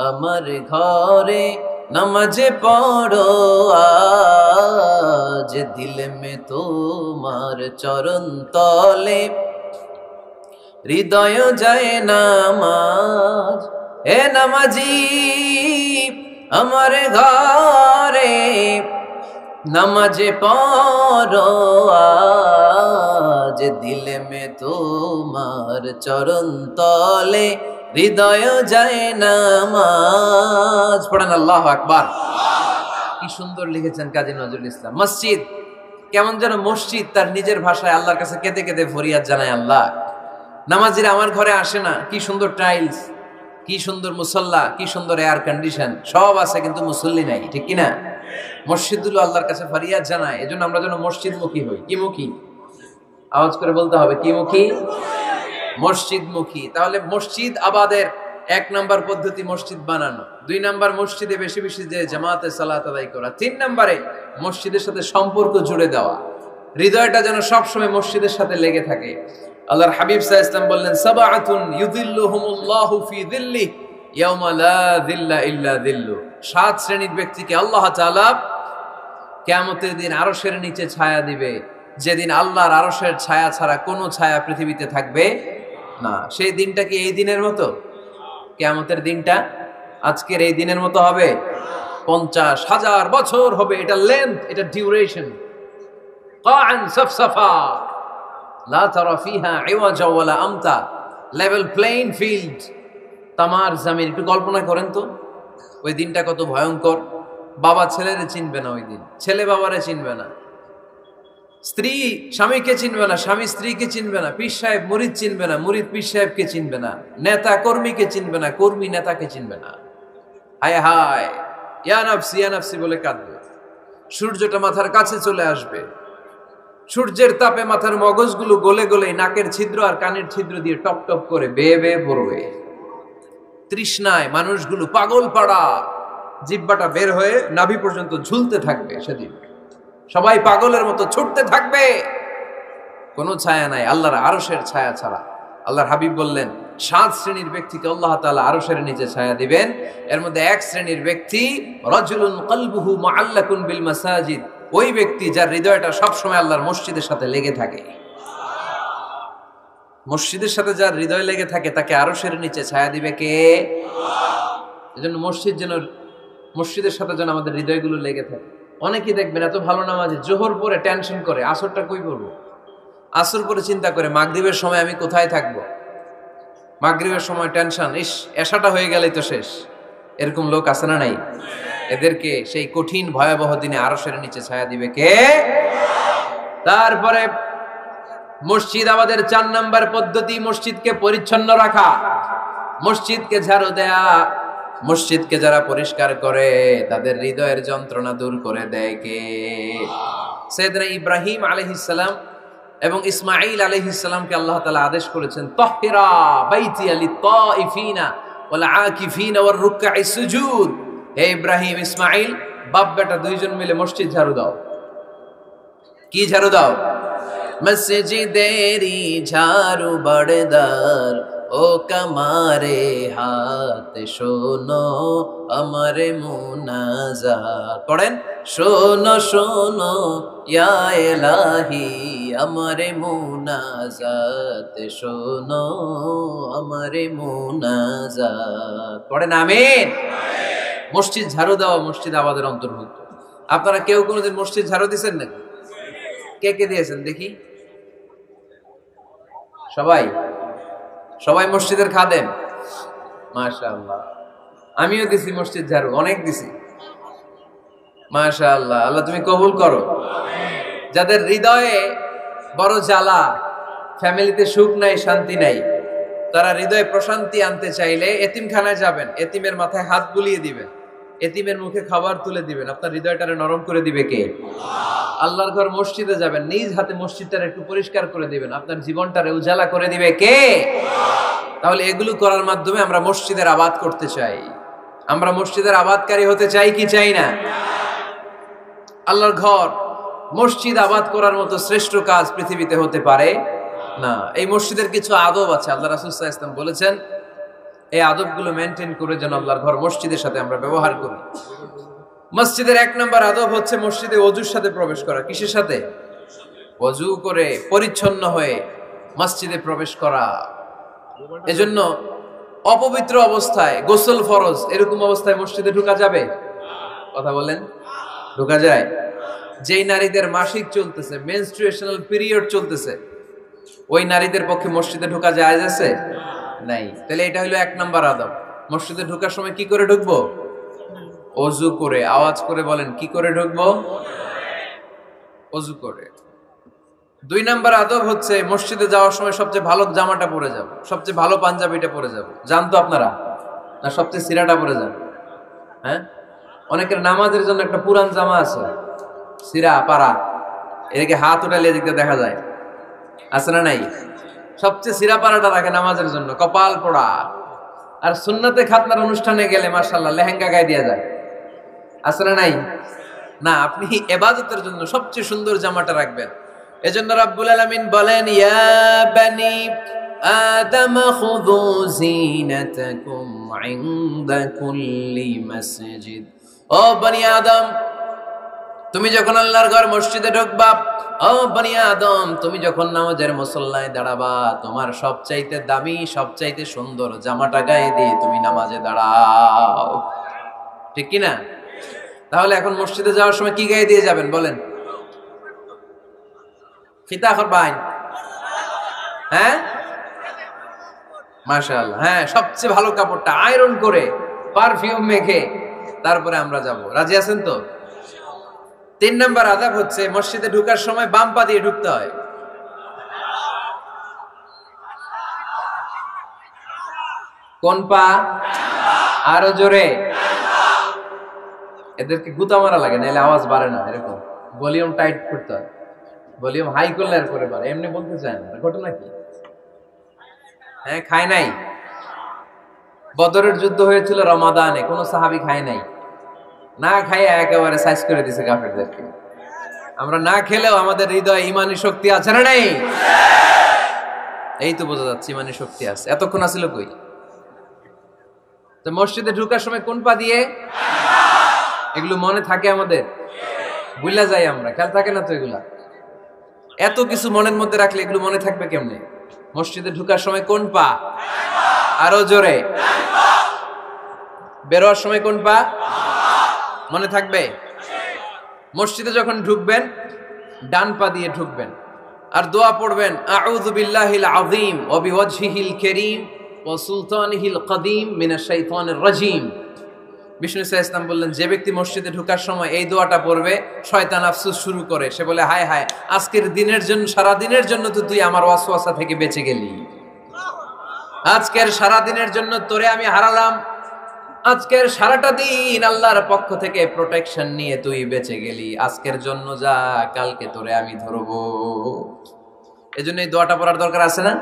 আমার ঘরে নামাজে পড়ো আজ, দিল মে তোমার চরণ তলে হৃদয় যায় নামাজ। হে নামাজি আমার ঘরে নামাজে পড়ো আজ, দিল মে তোমার চরণ তলে হৃদয় যায় নামাজ। পড়েন আল্লাহু আকবার। কি সুন্দর লিখেছেন কাজী নজরুল ইসলাম। মসজিদ কেমন যেন মসজিদ তার নিজের ভাষায় আল্লাহর কাছে কেঁদে কেঁদে ফরিয়াদ জানায়, আল্লাহ নামাজিরা আমার ঘরে আসে না, কি সুন্দর টাইলস, কি সুন্দর মুসল্লা, কি সুন্দর এয়ার কন্ডিশন, সব আছে কিন্তু মুসল্লি নাই, ঠিক কিনা? মসজিদগুলো আল্লাহর কাছে ফরিয়াদ জানায়। এজন্য আমরা যেন মসজিদ মুখী হই। কি মুখী? আওয়াজ করে বলতে হবে, কি মুখী? মসজিদ মুখী। তাহলে মসজিদ আবাদের 1 নাম্বার পদ্ধতি মসজিদ বানানো। 2 নাম্বার মসজিদে বেশি বেশি যে জামাতে সালাত আদায় করা। 3 নাম্বারে মসজিদের সাথে সম্পর্ক জুড়ে দেওয়া, হৃদয়টা যেন সবসময় মসজিদের সাথে লেগে থাকে। আল্লাহর হাবিব সাল্লাল্লাহু আলাইহি ওয়াসাল্লাম বললেন, সাবআতুন ইউযিল্লুহুমুল্লাহু ফি যিল্লিহি ইয়াওমা লা যিল্লা ইল্লা যিল্লু। 7 শ্রেণীর ব্যক্তিকে আল্লাহ তাআলা কিয়ামতের দিন আরশের নিচে ছায়া দিবে, যেদিন আল্লাহর আরশের ছায়া ছাড়া কোনো ছায়া পৃথিবীতে থাকবে না। সেই দিনটা কি এই দিনের মতো? কিয়ামতের দিনটা আজকের এই দিনের মতো হবে? 50,000 বছর হবে। এটা লেন্থ, এটা ডিউরেশন। কাআন সাফসাফা লা তারা ফিহা ইওয়াজা ওয়ালা আমতা। লেভেল প্লেইং ফিল্ড, তামার জমিন। একটু কল্পনা করেন তো ওই দিনটা কত ভয়ঙ্কর। বাবা ছেলেরে চিনবে না ওই দিন, ছেলে বাবারে চিনবে না, স্ত্রী স্বামীকে চিনবে না, স্বামী স্ত্রীকে চিনবে না, পীর সাহেব মুরিদ চিনবে না, মুরিদ পীর সাহেবকে চিনবে না, নেতা কর্মীকে চিনবে না, কর্মী নেতাকে চিনবে না। হায় হায়, ইয়া নাফসি ইয়া নাফসি বলে কাঁদবে। সূর্যটা মাথার কাছে চলে আসবে, সূর্যের তাপে মাথার মগজগুলো গলে গলে নাকের ছিদ্র আর কানের ছিদ্র দিয়ে টপ টপ করে বেয়ে বেয়ে পড়বে। তৃষ্ণায় মানুষগুলো পাগল পাড়া, জিহ্বাটা বের হয়ে নাভি পর্যন্ত ঝুলতে থাকবে। সেদিন সবাই পাগলের মতো ছুটতে থাকবে, কোনো ছায়া নাই আল্লাহর আরশের ছায়া ছাড়া। আল্লাহর হাবিব বললেন, 7 শ্রেণীর ব্যক্তিকে আল্লাহ তাআলা আরশের নিচে ছায়া দিবেন। এর মধ্যে 1 শ্রেণীর ব্যক্তি, রাজুলুন কলবুহু মুআল্লাকুন বিল মাসাজিদ। ওই ব্যক্তি যার হৃদয়টা সবসময় আল্লাহর মসজিদের সাথে লেগে থাকে। মসজিদের সাথে যার হৃদয় লেগে থাকে তাকে আরশের নিচে ছায়া দিবে কে? আল্লাহ। এজন্য মসজিদের সাথে যেন আমাদের হৃদয়গুলো লেগে থাকে। অনেকেই দেখবেন এত ভালো নামাজি, জোহর পরে টেনশন করে আসরটা কই পড়বো, আসর পরে চিন্তা করে মাগরিবের সময় আমি কোথায় থাকবো, মাগরিবের সময় টেনশন, ইস এশাটা হয়ে গেলেই তো শেষ। এরকম লোক আছে না নাই? এদেরকে সেই কঠিন ভয়াবহ দিনে আরশের নিচে ছায়া দিবে কে? তারপরে মসজিদ আমাদের 4 নাম্বার পদ্ধতি, মসজিদকে পরিচ্ছন্ন রাখা, মসজিদকে ঝাড়ু দেয়া। মসজিদকে যারা পরিষ্কার করে তাদের হৃদয়ের যন্ত্রণা দূর করে দেয় কে? সাইয়েদনা ইব্রাহিম আলাইহিস সালাম এবং ইসমাঈল আলাইহিস সালামকে আল্লাহ তাআলা আদেশ করেছেন, তাহহিরা বাইতিয়া লিত-তাইফিনা ওয়াল আকিফিনা ওয়ার রুকআইস সুজুদ। হে ইব্রাহিম, ইসমাঈল, বাপ বেটা দুইজন মিলে মসজিদ ঝাড়ু দাও। কি ঝাড়ু দাও? মসজিদেরি ঝাড়ু বড়দার, ও কামারে হাত শোনো আমারে মুনাজাত। পড়েন, শোনো শোনো ইয়া ইলাহি আমারে মুনাজাত, শোনো আমারে মুনাজাত। পড়েন আমিন। মসজিদ ঝাড়ু দেওয়া মসজিদ আবাদের অন্তর্ভুক্ত। আপনারা কেউ কোনোদিন মসজিদ ঝাড়ু দিয়েছেন নাকি? কে কে দিয়েছেন দেখি? সবাই? সবাই মসজিদের খাদেম? মাশাআল্লাহ। আমিও দিছি মসজিদ ঝাড়ু, অনেক দিছি। মাশাআল্লাহ, আল্লাহ তুমি কবুল করো। যাদের হৃদয়ে বড় জ্বালা, ফ্যামিলিতে সুখ নাই, শান্তি নাই, তারা হৃদয়ে প্রশান্তি আনতে চাইলে এতিমখানায় যাবেন, এতিমের মাথায় হাত বুলিয়ে দিবেন, এতিমের মুখে খাবার তুলে দিবেন। আপনার হৃদয়টারে নরম করে দিবে কে? আল্লাহর ঘর মসজিদে যাবেন, নিজ হাতে মসজিদটারে একটু পরিষ্কার করে দিবেন, আপনার জীবনটারে উজালা করে দিবে কে? তাহলে এগুলো করার মাধ্যমে আমরা মসজিদের আবাদ করতে চাই। আমরা মসজিদের আবাদকারী হতে চাই কি চাই না? আল্লাহর ঘর মসজিদ আবাদ করার মতো শ্রেষ্ঠ কাজ পৃথিবীতে হতে পারে না। এই মসজিদের কিছু আদব আছে, আল্লাহ রাসূল সাল্লাল্লাহু আলাইহি ওয়াসাল্লাম বলেছেন এই আদবগুলো মেনটেন করে যেন আল্লাহর ঘর মসজিদের সাথে আমরা ব্যবহার করি। মসজিদের 1 নম্বর আদব হচ্ছে মসজিদে ওযুর সাথে প্রবেশ করা। কিসের সাথে? ওযু করে পরিচ্ছন্ন হয়ে মসজিদে প্রবেশ করা। এজন্য অপবিত্র অবস্থায়, গোসল ফরজ, এরকম অবস্থায় মসজিদে ঢোকা যাবে? কথা বলেন, ঢোকা যায়? যেই নারীদের মাসিক চলতেছে, মেনস্ট্রুয়েশনাল পিরিয়ড চলতেছে, ওই নারীদের পক্ষে মসজিদে ঢোকা জায়েজ আছে? নাই। তাহলে এটা হলো 1 নম্বর আদব। মসজিদে ঢোকার সময় কি করে ঢুকবো? ওযু করে। আওয়াজ করে বলেন, কি করে ঢুকবো? ওযু করে। 2 নম্বর আদব হচ্ছে মসজিদে যাওয়ার সময় সবচেয়ে ভালো জামাটা পরে যাব, সবচেয়ে ভালো পাঞ্জাবিটা পরে যাব। জান তো আপনারা? না সবচেয়ে সিরাটা পরে যান? হ্যাঁ, অনেকের নামাজের জন্য একটা পুরান জামা আছে, সিরা পাড়া, এদিকে হাত উঠালে এদিকে দেখা যায়, আছে না নাই? সবচেয়ে সিরা পাড়াটা রাখে নামাজের জন্য, কপাল পোড়া। আর সুন্নাতে খাতনার অনুষ্ঠানে গেলে মাশাআল্লাহ লেহেঙ্গা গায়ে দেয়া যায়, আছে না নাই? না, আপনি ইবাদতের জন্য সবচেয়ে সুন্দর জামাটা রাখবেন। এজন্য রাব্বুল আলামিন বলেন, ইয়া বানি আদম খুযু যিনাতাকুম ইনদা কুল্লি মসজিদ। ও বনি আদম, তুমি যখন আল্লাহর ঘর মসজিদে ঢুকবা, ও বনি আদম, তুমি যখন নামাজের মুসল্লায় দাঁড়াবা, তোমার সবচাইতে দামি, সবচাইতে সুন্দর জামাটা গায়ে দিয়ে তুমি নামাজে দাঁড়াও। ঠিক কি না? তাহলে এখন মসজিদে যাওয়ার সময় কি গায়ে দিয়ে যাবেন বলেন? খিতা করবেন? হ্যাঁ, মাশাআল্লাহ। হ্যাঁ, সবচেয়ে ভালো কাপড়টা আয়রন করে, পারফিউম মেখে তারপরে আমরা যাব। রাজি আছেন তো? 3 নম্বর আদব হচ্ছে মসজিদে ঢোকার সময় বাম পা দিয়ে ঢুকতে হয়। কোন পা? আরো জোরে। এদেরকে গুতা মারা লাগে, নাহলে আওয়াজ বাড়ে না। এরকম ভলিউম টাইট করতে হয়, ভলিউম হাই করলে আর করে বাড়ে, এমনি বলতে চায় না। ঘটনা কি? হ্যাঁ, খায় নাই। বদরের যুদ্ধ হয়েছিল রমাদানে, কোন সাহাবী খায় নাই, না খাইয়ে একেবারে সাইজ করে দিছে কাফেরদেরকে। আমরা না খেলেও আমাদের হৃদয়ে ইমানি শক্তি আছে না নাই? এই তো বোঝা যাচ্ছে ইমানি শক্তি আছে। এতক্ষণ আছিল কই? তো মসজিদে ঢোকার সময় কোন পা দিয়ে? এগুলো মনে থাকে আমাদের? ভুলা যাই আমরা, খেয়াল থাকে না তো এগুলা। এত কিছু মনের মধ্যে রাখলে এগুলো মনে থাকবে কেমনে? মসজিদে ঢোকার সময় কোন পা? আরো জোরে। বেরোয়ার সময় কোন পা? মনে থাকবে? মসজিদে যখন ঢুকবেন ডান পা দিয়ে ঢুকবেন, আর দোয়া পড়বেন, আউযু বিল্লাহিল আযীম ওয়া বিওয়াজহিল কারীম ওয়া সুলতানিহিল কদীম মিনাশ শাইতানির রাজীম বিষ্ণু সাল্লাল্লাহু আলাইহি ওয়াসাল্লাম বললেন, যে ব্যক্তি মসজিদে ঢোকার সময় এই দোয়াটা পড়বে, শয়তান আফসোস শুরু করে, সে বলে, হায় হায়, আজকের দিনের জন্য, সারা দিনের জন্য তো তুই আমার ওয়াসওয়াসা থেকে বেঁচে গেলি, আজকের সারা দিনের জন্য তোরে আমি হারালাম, আজকের সারাটা দিন আল্লাহর পক্ষ থেকে প্রোটেকশন নিয়ে তুই বেঁচে গেলি, আজকের জন্য যা, কালকে তোরে আমি ধরবো। এজন্য এই দোয়াটা পড়ার দরকার আছে না?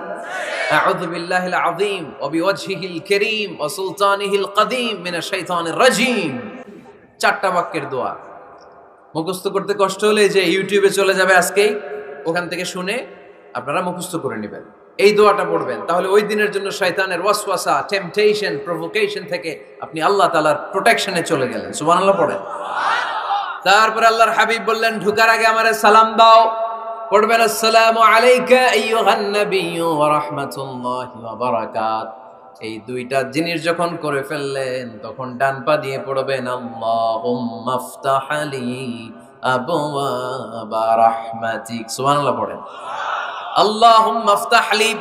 আউযু বিল্লাহিল আযীম ওয়া বিওয়াজহিল কারীম ওয়া সুলতানিহিল কাদীম মিনাশ শাইতানির রাজীম। চারটা বাক্যের দোয়া। মুখস্থ করতে কষ্ট হলে যে ইউটিউবে চলে যাবে আজকেই, ওখান থেকে শুনে আপনারা মুখস্থ করে নেবেন, এই দোয়াটা পড়বেন, তাহলে ওই দিনের জন্য শয়তানের ওয়াসওয়াসা, টেম্পটেশন, প্রভোকেশন থেকে আপনি আল্লাহ তাআলার প্রোটেকশনে চলে গেলেন। সুবহানাল্লাহ পড়েন। তারপরে আল্লাহর হাবিব বললেন, ঢোকার আগে আমারে সালাম দাও। পড়বেন, আসসালামু আলাইকা আইয়ুহান নাবিয়্যু ওয়া রাহমাতুল্লাহি ওয়া বারাকাত। এই দুইটা জিনিস যখন করে ফেললেন, তখন ডান পা দিয়ে পড়বেন, আল্লাহুম্মা আফতাহ লি আবওয়াবা রাহমাতিক। সুবহানাল্লাহ পড়েন। আল্লাহুম্মা আফতাহ লি,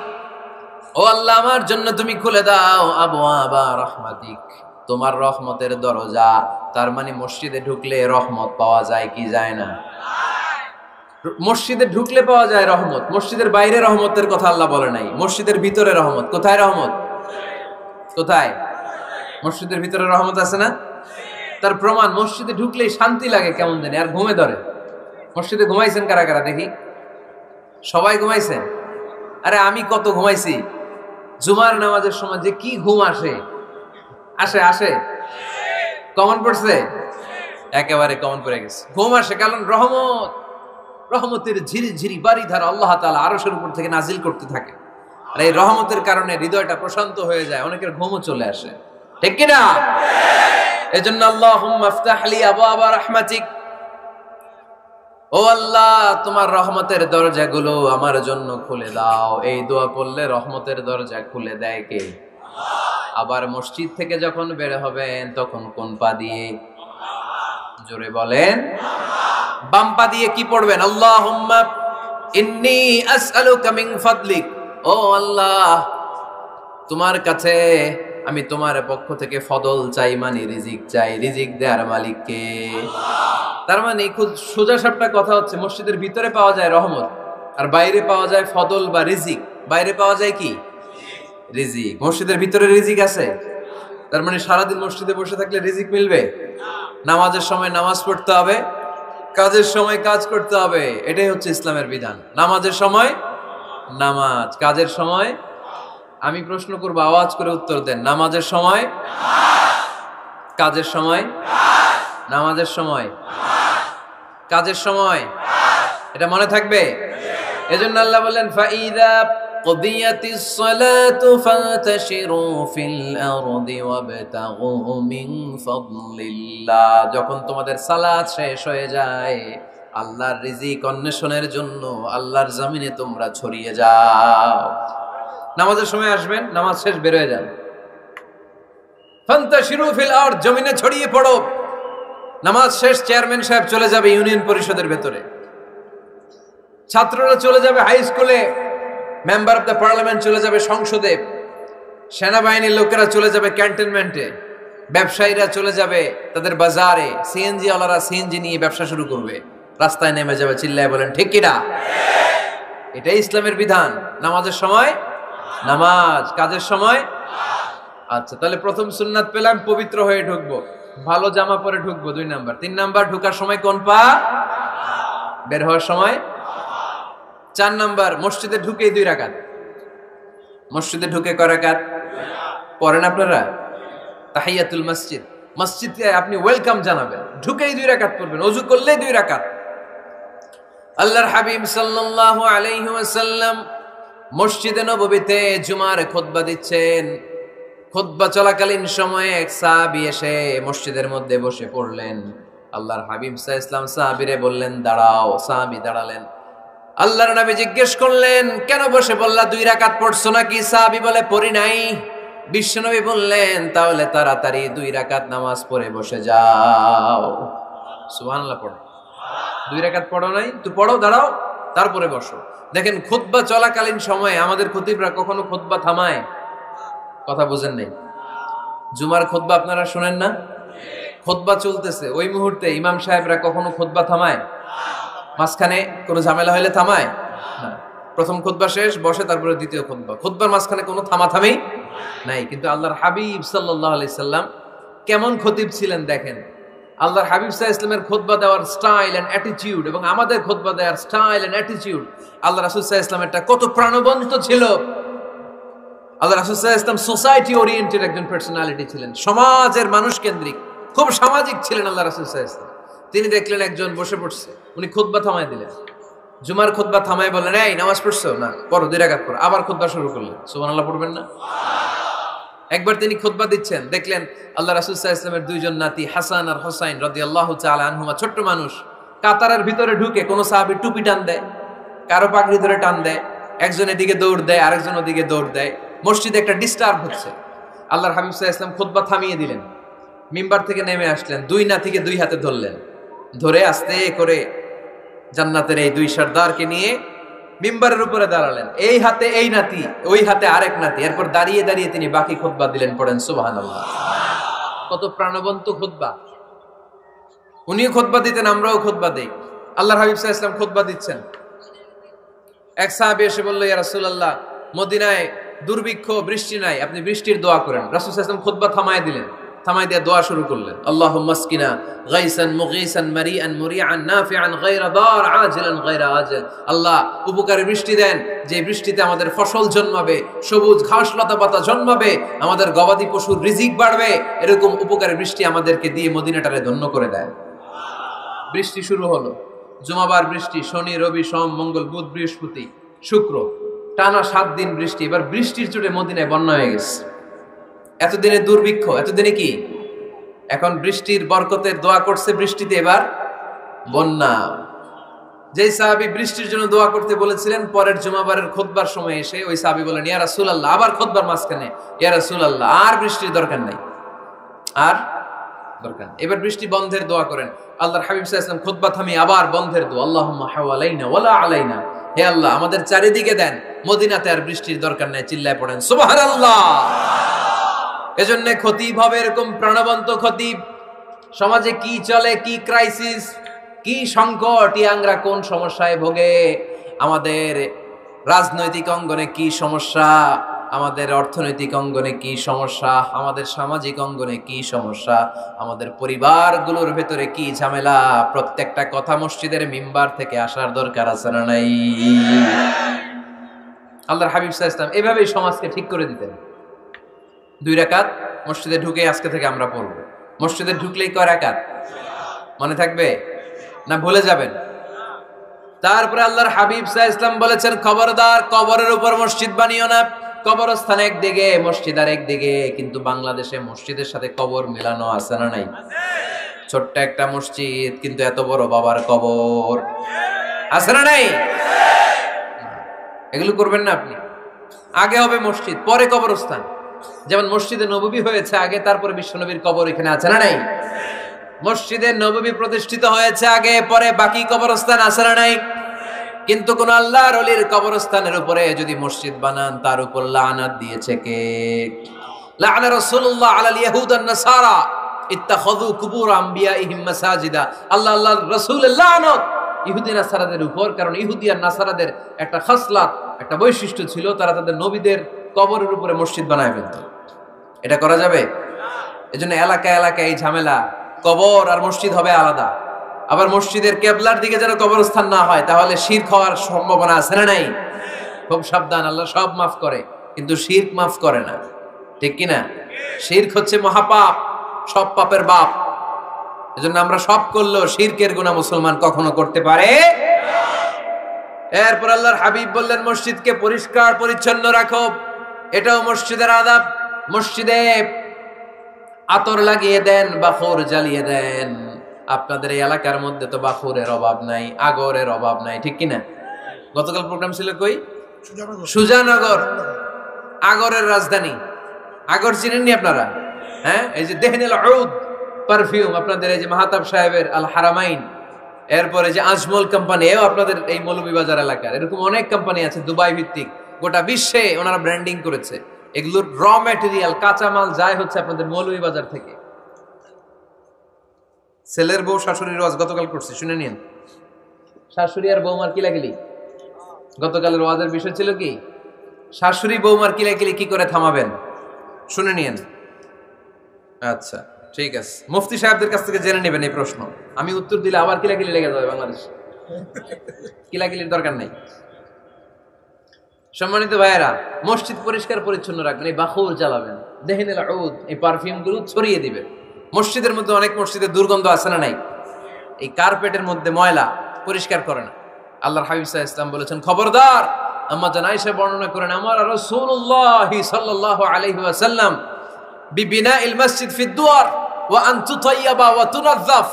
ও আল্লাহ আমার জন্য তুমি খুলে দাও, আবওয়াবা রাহমাতিক, তোমার রহমতের দরজা। তার মানে মসজিদে ঢুকলে রহমত পাওয়া যায় কি যায় না? মসজিদে ঢুকলে পাওয়া যায় রহমত, মসজিদের বাইরে রহমতের কথা আল্লাহ বলে নাই, মসজিদের ভিতরে রহমত। কোথায় রহমত? কোথায়? মসজিদের ভিতরে রহমত আছে না? তার প্রমাণ, মসজিদে ঢুকলেই শান্তি লাগে কেমন জানি, আর ঘুমে ধরে। মসজিদে ঘুমাইছেন কারা কারা দেখি? সবাই ঘুমাইছেন? আরে আমি কত ঘুমাইছি, জুমার নামাজের সময় যে কি ঘুম আসে, আসে আসে, কমন পড়ছে, একেবারে কমন পড়ে গেছে, ঘুম আসে, কারণ রহমত, রহমতের ঝিরি ঝিরি বাড়ি ধারা আল্লাহ তাআলা আরশের উপর থেকে নাজিল করতে থাকে, আর এই রহমতের কারণে হৃদয়টা প্রশান্ত হয়ে যায়, অনেকের ঘুমও চলে আসে, ঠিক কি না? এজন্য আল্লাহুম্মা আফতাহ লি আবওয়াবা রাহমাতিক, ও আল্লাহ তোমার রহমতের দরজাগুলো আমার জন্য খুলে দাও। এই দোয়া পড়লে রহমতের দরজা খুলে দেয় কে? আবার মসজিদ থেকে যখন বের হবেন তখন কোন পা দিয়ে? জোরে বলেন। বাম পা দিয়ে কি পড়বেন? আল্লাহুম্মা ইন্নী আসআলুকা মিন ফাদলিক, ও আল্লাহ তোমার কাছে আমি তোমার পক্ষ থেকে ফদল চাই, মানে রিজিক চাই, রিজিক দেওয়ার মালিক কে? তার মানে খুব সোজা সাপটা কথা হচ্ছে, মসজিদের ভিতরে পাওয়া যায় রহমত, আর বাইরে পাওয়া যায় ফদল বা রিজিক। বাইরে পাওয়া যায় কি? রিজিক। মসজিদের ভিতরে রিজিক আছে। তার মানে সারাদিন মসজিদে বসে থাকলে রিজিক মিলবে? নামাজের সময় নামাজ পড়তে হবে, কাজের সময় কাজ করতে হবে, এটাই হচ্ছে ইসলামের বিধান। নামাজের সময় নামাজ, কাজের সময়, আমি প্রশ্ন করব, আওয়াজ করে উত্তর দেন, নামাজের সময়, কাজের সময়, নামাজের সময়, কাজের সময়, এটা মনে থাকবে। এজন্য আল্লাহ বললেন, ফাইদা কুদিয়াতিস সালাতু ফান্তাশিরু ফিল আরদি ওয়াবতাগু মিন ফাদলিল্লাহ, যখন তোমাদের সালাত শেষ হয়ে যায়, আল্লাহর রিজিক অন্বেষণের জন্য আল্লাহর জমিনে তোমরা ছড়িয়ে যাও। নামাজের সময় আসবেন, নামাজ শেষ বের হয়ে যান, ফান্তাশিরু ফিল আরদ, জমিনে ছড়িয়ে পড়ো। নামাজ শেষ, চেয়ারম্যান সাহেব চলে যাবে ইউনিয়ন পরিষদের ভেতরে, ছাত্ররা চলে যাবে হাই স্কুলে, মেম্বার অফ দ্য পার্লামেন্ট চলে যাবে সংসদে, সেনাবাহিনীর লোকেরা চলে যাবে ক্যান্টনমেন্টে, ব্যবসায়ীরা চলে যাবে তাদের বাজারে, সিএনজি ওয়ালারা সিএনজি নিয়ে ব্যবসা শুরু করবে, রাস্তায় নেমে যাবে, চিল্লায় বলেন ঠিক কিনা? এটাই ইসলামের বিধান। নামাজের সময় নামাজ, কাজের সময়। আচ্ছা, তাহলে প্রথম সুন্নাত পেলাম, পবিত্র হয়ে ঢুকবো, ভালো জামা পরে ঢুকবো, 2 নাম্বার। 3 নাম্বার, ঢোকার সময় কোন পা, বের হওয়ার সময়। 4 নাম্বার, মসজিদে ঢুকে 2 রাকাত। মসজিদে ঢুকে কয় রাকাত পড়েন আপনারা? তাহিয়াতুল মসজিদ, মসজিদে আপনি ওয়েলকাম জানাবেন, ঢুকেই 2 রাকাত পড়বেন, ওযু করলেই 2 রাকাত। আল্লাহর হাবিব সাল্লাল্লাহু আলাইহি ওয়াসাল্লাম মসজিদে নববীতে জুমার খুতবা দিচ্ছেন। খুতবা চলাকালীন সময়ে এক সাহাবী এসে মসজিদের মধ্যে বসে পড়লেন। আল্লাহর হাবিব সাল্লাল্লাহু আলাইহি ওয়াসাল্লাম সাহাবীরে বললেন, দাঁড়াও। সাহাবী দাঁড়ালেন। আল্লাহর নবী জিজ্ঞেস করলেন, কেন বসে বললা, 2 রাকাত পড়ছো নাকি? সাহাবী বলে, পড়ি নাই। বিশ্বনবী বললেন, তাহলে তাড়াতাড়ি 2 রাকাত নামাজ পড়ে বসে যাও। সুবহানাল্লাহ পড়ো। 2 রাকাত পড়ো নাই তো পড়ো, দাঁড়াও, তারপরে বসো। দেখেন, খুতবা চলাকালীন সময়ে আমাদের খতিবরা কখনো খুতবা থামায়? কথা বুঝেন নাই? জুমার খুতবা আপনারা শুনেন না? খুতবা চলতেছে, ওই মুহূর্তে ইমাম সাহেবরা কখনো খুতবা থামায়? মাঝখানে কোনো ঝামেলা হইলে থামায় না। প্রথম খুতবা শেষ, বসে, তারপরে দ্বিতীয় খুতবা। খুতবার মাঝখানে কোনো থামাথামি নাই। কিন্তু আল্লাহর হাবিব সাল্লাল্লাহু আলাইহি সাল্লাম কেমন খতিব ছিলেন দেখেন। আল্লাহর হাবিব সাল্লাল্লাহু আলাইহি ওয়াসাল্লামের খুতবা দেওয়ার স্টাইল এন্ড অ্যাটিটিউড এবং আমাদের খুতবা দেওয়ার স্টাইল এন্ড অ্যাটিটিউড, আল্লাহ রাসূল সাল্লাল্লাহু আলাইহি ওয়াসাল্লামেরটা কত প্রাণবন্ত ছিল। আল্লাহ রাসূল সাল্লাল্লাহু আলাইহি ওয়াসাল্লাম সোসাইটি ওরিয়েন্টেড একজন পার্সোনালিটি ছিলেন, সমাজের মানুষ কেন্দ্রিক, খুব সামাজিক ছিলেন আল্লাহ রাসূল সাল্লাল্লাহু আলাইহি ওয়াসাল্লাম। তিনি দেখলেন একজন বসে পড়ছে, উনি খুতবা থামায় দিলেন। জুমার খুতবা থামায় বললেন, এই নামাজ পড়ছো না, পড়ো, 2 রাকাত পড়ো। আবার খুতবা শুরু করলেন। সুবহানাল্লাহ পড়বেন না? একবার তিনি খুতবা দিচ্ছেন, দেখলেন আল্লাহ রাসূল সাল্লাল্লাহু আলাইহি ওয়াসাল্লামের 2 জন নাতি হাসান আর হুসাইন রাদিয়াল্লাহু তাআলা আনহুমা, ছোট্ট মানুষ, কাতারের ভিতরে ঢুকে কোন সাহাবী টুপি টান দেয়, কারো পাগড়ি ধরে টান দেয়, একজন এদিকে দৌড় দেয়, আরেকজন ওদিকে দৌড় দেয়। মসজিদে একটা ডিস্টার্ব হচ্ছে। আল্লাহর হাবিব সাল্লাল্লাহু আলাইহি ওয়াসাল্লাম খুতবা থামিয়ে দিলেন, মিম্বার থেকে নেমে আসলেন, 2 নাতিকে 2 হাতে ধরলেন, ধরে আস্তে করে জান্নাতের এই 2 সর্দারকে নিয়ে মিম্বারের উপরে দাঁড়ালেন। এই হাতে এই নাতি, ওই হাতে আরেক নাতি। এরপর দাঁড়িয়ে দাঁড়িয়ে তিনি বাকি খুতবা দিলেন। পড়েন সুবহানাল্লাহ। কত প্রাণবন্ত খুতবা। উনিও খুতবা দিতেন, আমরাও খুতবা দেই। আল্লাহর হাবিব সাল্লাল্লাহু আলাইহি ওয়াসাল্লাম খুতবা দিচ্ছেন, এক সাহাবী এসে বলল, ইয়া রাসূলুল্লাহ, মদিনায় দুর্ভিক্ষ, বৃষ্টি নাই, আপনি বৃষ্টির দোয়া করেন। রাসূল সাল্লাল্লাহু আলাইহি ওয়াসাল্লাম খুতবা থামায় দিলেন, থামাই দিয়ে দোয়া শুরু করলেন। আল্লাহুম্মা আসকিনা গাইসান মুগীসান মারিআন মুরিআন নাফিআন গায়রা দার আজিলান গায়রা আজিল। আল্লাহ, উপকারী বৃষ্টি দেন, যে বৃষ্টিতে আমাদের ফসল জন্মাবে, সবুজ ঘাস লতা পাতা জন্মাবে, আমাদের গবাদি পশুর রিজিক বাড়বে। এরকম উপকারী বৃষ্টি আমাদেরকে দিয়ে মদিনাটারে ধন্য করে দেন। বৃষ্টি শুরু হলো। জুমাবার বৃষ্টি, শনি রবি সোম মঙ্গল বুধ বৃহস্পতি শুক্র, টানা 7 দিন বৃষ্টি। এবার বৃষ্টির চোটে মদিনায় বন্যা হয়ে গেছে। এতদিনে দুর্ভিক্ষ, এতদিনে কি? এখন বৃষ্টির বরকতের দোয়া করছে, বৃষ্টিতে এবার বন্যা। যেই সাহাবী বৃষ্টির জন্য দোয়া করতে বলেছিলেন, পরের জুমাবারের খুতবার সময় এসে ওই সাহাবী বলেন, ইয়া রাসূলুল্লাহ, আবার খুতবার মাঝখানে, ইয়া রাসূলুল্লাহ, আর বৃষ্টির দরকার নাই, আর দরকার নেই, এবার বৃষ্টি বন্ধের দোয়া করেন। আল্লাহর হাবিব সাল্লাল্লাহু আলাইহি ওয়াসাল্লাম খুতবা থামিয়ে আবার বন্ধের দোয়া, আল্লাহুম্মা হাওয়ালাইনা ওয়ালা আলাইনা। হে আল্লাহ, আমাদের চারিদিকে দেন, মদিনাতে আর বৃষ্টির দরকার নাই। চিল্লায় পড়েন সুবহানাল্লাহ। এজন্য খতিব হবে এরকম প্রাণবন্ত খতিব। সমাজে কি চলে, কি ক্রাইসিস, কি সংকট, ইয়াংরা কোন সমস্যায় ভোগে, আমাদের রাজনৈতিক অঙ্গনে কি সমস্যা, আমাদের অর্থনৈতিক অঙ্গনে কি সমস্যা, আমাদের সামাজিক অঙ্গনে কি সমস্যা, আমাদের পরিবারগুলোর ভেতরে কি ঝামেলা, প্রত্যেকটা কথা মসজিদের মিম্বার থেকে আসার দরকার আছে না নাই? আল্লাহর হাবিব সাল্লাল্লাহু আলাইহি ওয়াসাল্লাম এভাবেই সমাজকে ঠিক করে দিতেন। 2 রাকাত মসজিদে ঢুকে আজকে থেকে আমরা পড়ব। মসজিদে ঢুকলেই কয় রাকাত মনে থাকবে না ভুলে যাবেন? তারপরে আল্লাহর হাবিব সাল্লাল্লাহু আলাইহি ওয়াসাল্লাম বলেছেন, খবরদার কবরের উপর মসজিদ বানিও না। কবরস্থান একদিকে, মসজিদ আর একদিকে। কিন্তু বাংলাদেশে মসজিদের সাথে কবর মেলানো আছে না নাই? ছোট্ট একটা মসজিদ, কিন্তু এত বড় বাবার কবর আছে না নাই? এগুলো করবেন না আপনি। আগে হবে মসজিদ, পরে কবরস্থান। যেমন মসজিদে নববী হয়েছে আগে, তারপরে বিশ্বনবীর কবর এখানে আছে না নাই? মসজিদে নববী প্রতিষ্ঠিত হয়েছে আগে, পরে বাকি কবরস্থান আছে না নাই? কিন্তু কোন আল্লাহর ওলির কবরস্থানের উপরে যদি মসজিদ বানান, তার উপর লানাত দিয়েছে কে? লাআনা রাসূলুল্লাহ আলাল ইয়াহুদ ওয়ান নাসারা ইত্তাখাযু কুবুর আমবিয়াইহিম মাসাজিদা। আল্লাহর রাসূলের লানত ইহুদি নাসারাদের উপর, কারণ ইহুদি আর নাসারাদের একটা খাসলাত, একটা বৈশিষ্ট্য ছিল, তারা তাদের নবীদের কবরের উপরে মসজিদ বানায় ফেলত। এটা করা যাবে? এজন্য এলাকায় এলাকায় এই ঝামেলা, কবর আর মসজিদ হবে আলাদা। আবার মসজিদের কেবলার দিকে যেন কবরস্থান না হয়, তাহলে শিরক হওয়ার সম্ভাবনা আছে না নাই? খুব সাবধান। আল্লাহ সব মাফ করে, কিন্তু শিরক মাফ করে না, ঠিক কি না? শিরক হচ্ছে মহাপাপ, সব পাপের বাপ। এজন্য আমরা সব করলেও শিরকের গুনাহ মুসলমান কখনো করতে পারে। এরপর আল্লাহর হাবিব বললেন, মসজিদকে পরিষ্কার পরিচ্ছন্ন রাখো। এটাও মসজিদের আদাব। মসজিদে আতর লাগিয়ে দেন, বাখর জ্বালিয়ে দেন। আপনাদের এই এলাকার মধ্যে তো বাখুরের অভাব নাই, আগরের অভাব নাই, ঠিক কিনা? গতকাল প্রোগ্রাম ছিল কই? সুজানগর, আগরের রাজধানী। আগর চিনেননি আপনারা? হ্যাঁ, এই যে দেহনেল উদ পারফিউম, আপনাদের এই যে মাহতাব সাহেবের আল হারামাইন, এরপরে যে আজমল কোম্পানি, এও আপনাদের এই মৌলভীবাজার এলাকার। এরকম অনেক কোম্পানি আছে দুবাই ভিত্তিক, গোটা বিশ্বে ওনারা ব্র্যান্ডিং করেছে। এগুলোর র ম্যাটেরিয়াল, কাঁচামাল যায় হচ্ছে আপনাদের মৌলভীবাজার থেকে। ছেলের বউ শাশুড়ির ওয়াজ গতকাল করছি, শুনে নিন। শাশুড়ি আর বৌমার কিলাকিলি, গতকালের ওয়াজের বিষয় ছিল কি? শাশুড়ি বৌমার কিলাকিলি কি করে থামাবেন, শুনে নিন। আচ্ছা ঠিক আছে, মুফতি সাহেবদের কাছ থেকে জেনে নেবেন এই প্রশ্ন। আমি উত্তর দিলে আবার কিলাকিলি লেগে যাবে বাংলাদেশ, কিলাকিলির দরকার নেই। সম্মানিত ভাইয়েরা, মসজিদ পরিষ্কার পরিচ্ছন্ন রাখবেন, এই বাখুর জ্বালাবেন, দেহিনেল উদ, এই পারফিউম গুলো ছড়িয়ে দিবেন। মসজিদের মধ্যে অনেক মসজিদে দুর্গন্ধ আছে না নাই? এই কার্পেটের মধ্যে ময়লা, পরিষ্কার করে না। আল্লাহর হাবিব সাল্লাল্লাহু আলাইহি ওয়াসাল্লাম বলেছেন, খবরদার। আম্মা জান আয়েশা বর্ণনা করেন, আমার রাসূলুল্লাহ সাল্লাল্লাহু আলাইহি ওয়াসাল্লাম বিবিনাইল মসজিদ ফি দুয়ার ওয়া আন তুতাইয়াবা ওয়া তুনাযাফ,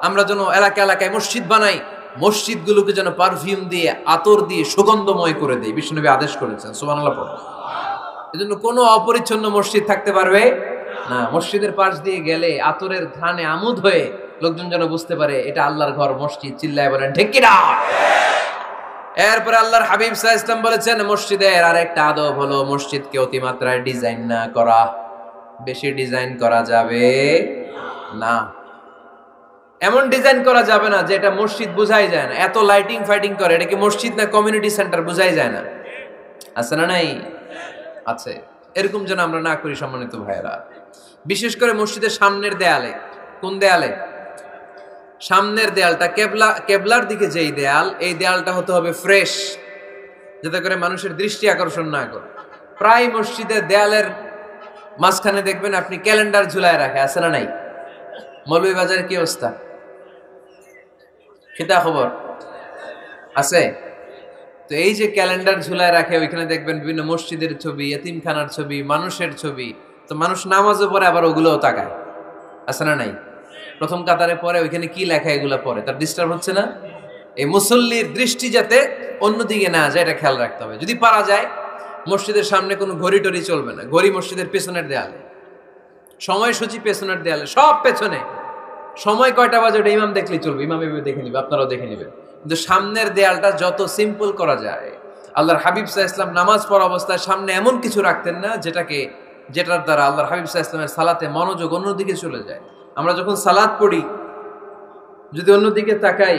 আমরা যেন এলাকা এলাকায় মসজিদ বানাই, মসজিদগুলোকে যেন পারফিউম দিয়ে, আতর দিয়ে সুগন্ধময় করে দেয়। বিশ্বনবী আদেশ করেছেন, সুবহানাল্লাহ পড়ুন। এজন্য কোনো অপরিচ্ছন্ন মসজিদ থাকতে পারবে না। মসজিদের পাশ দিয়ে গেলে আতরের ঘ্রাণে আমোদ হয়ে লোকজন যেন বুঝতে পারে এটা আল্লাহর ঘর, মসজিদ। চিল্লায় বলেন ঠিক কি না? এরপরে আল্লাহর হাবিব সাল্লাল্লাহু আলাইহি ওয়াসাল্লাম বলেছেন, মসজিদের আরেকটা আদব হলো মসজিদকে অতিমাত্রায় ডিজাইন না করা। বেশি ডিজাইন করা যাবে না। এমন ডিজাইন করা যাবে না যে এটা মসজিদ বোঝাই যায় না। এত লাইটিং ফাইটিং করে, এটা কি মসজিদ না কমিউনিটি সেন্টার বোঝাই যায় না? আছে না নাই? আছে। এরকম যেন আমরা না করি সম্মানিত ভাইয়েরা। বিশেষ করে মসজিদের সামনের দেয়ালে। কোন দেয়ালে? সামনের দেয়ালটা, কেবলার দিকে যেই দেয়াল, এই দেয়ালটা হতে হবে ফ্রেশ, যাতে করে মানুষের দৃষ্টি আকর্ষণ না করে। প্রায় মসজিদের দেয়ালের মাঝখানে দেখবেন আপনি ক্যালেন্ডার ঝুলায় রাখে, আছে না নাই? মৌলভীবাজারের কি অবস্থা? খিতা খবর আছে? তো এই যে ক্যালেন্ডার ঝুলায় রাখে, ওইখানে দেখবেন বিভিন্ন মসজিদের ছবি, এতিমখানার ছবি, মানুষের ছবি। তো মানুষ নামাজও পড়ে, আবার ওগুলোও তাকায়, আছে না নাই? প্রথম কাতারে পরে ওইখানে কি লেখা, এগুলা পরে, তার ডিস্টার্ব হচ্ছে না? এই মুসল্লির দৃষ্টি যাতে অন্যদিকে না যায়, এটা খেয়াল রাখতে হবে। যদি পারা যায়, মসজিদের সামনে কোনো ঘড়ি টড়ি চলবে না। ঘড়ি মসজিদের পেছনের দেয়ালে, সময়সূচি পেছনের দেয়ালে, সব পেছনে। সময় কয়টা বাজে ওটা ইমাম দেখলেই চলবে, ইমাম এভাবে দেখে নিবে, আপনারাও দেখে নেবেন। কিন্তু সামনের দেয়ালটা যত সিম্পল করা যায়। আল্লাহর হাবিব সাল্লাল্লাহু আলাইহি ওয়াসাল্লাম নামাজ পড়া অবস্থায় সামনে এমন কিছু রাখতেন না যেটার দ্বারা আল্লাহর হাবিব সাল্লাল্লাহু আলাইহি ওয়াসাল্লামের সালাতে মনোযোগ অন্যদিকে চলে যায়। আমরা যখন সালাত পড়ি, যদি অন্যদিকে তাকাই,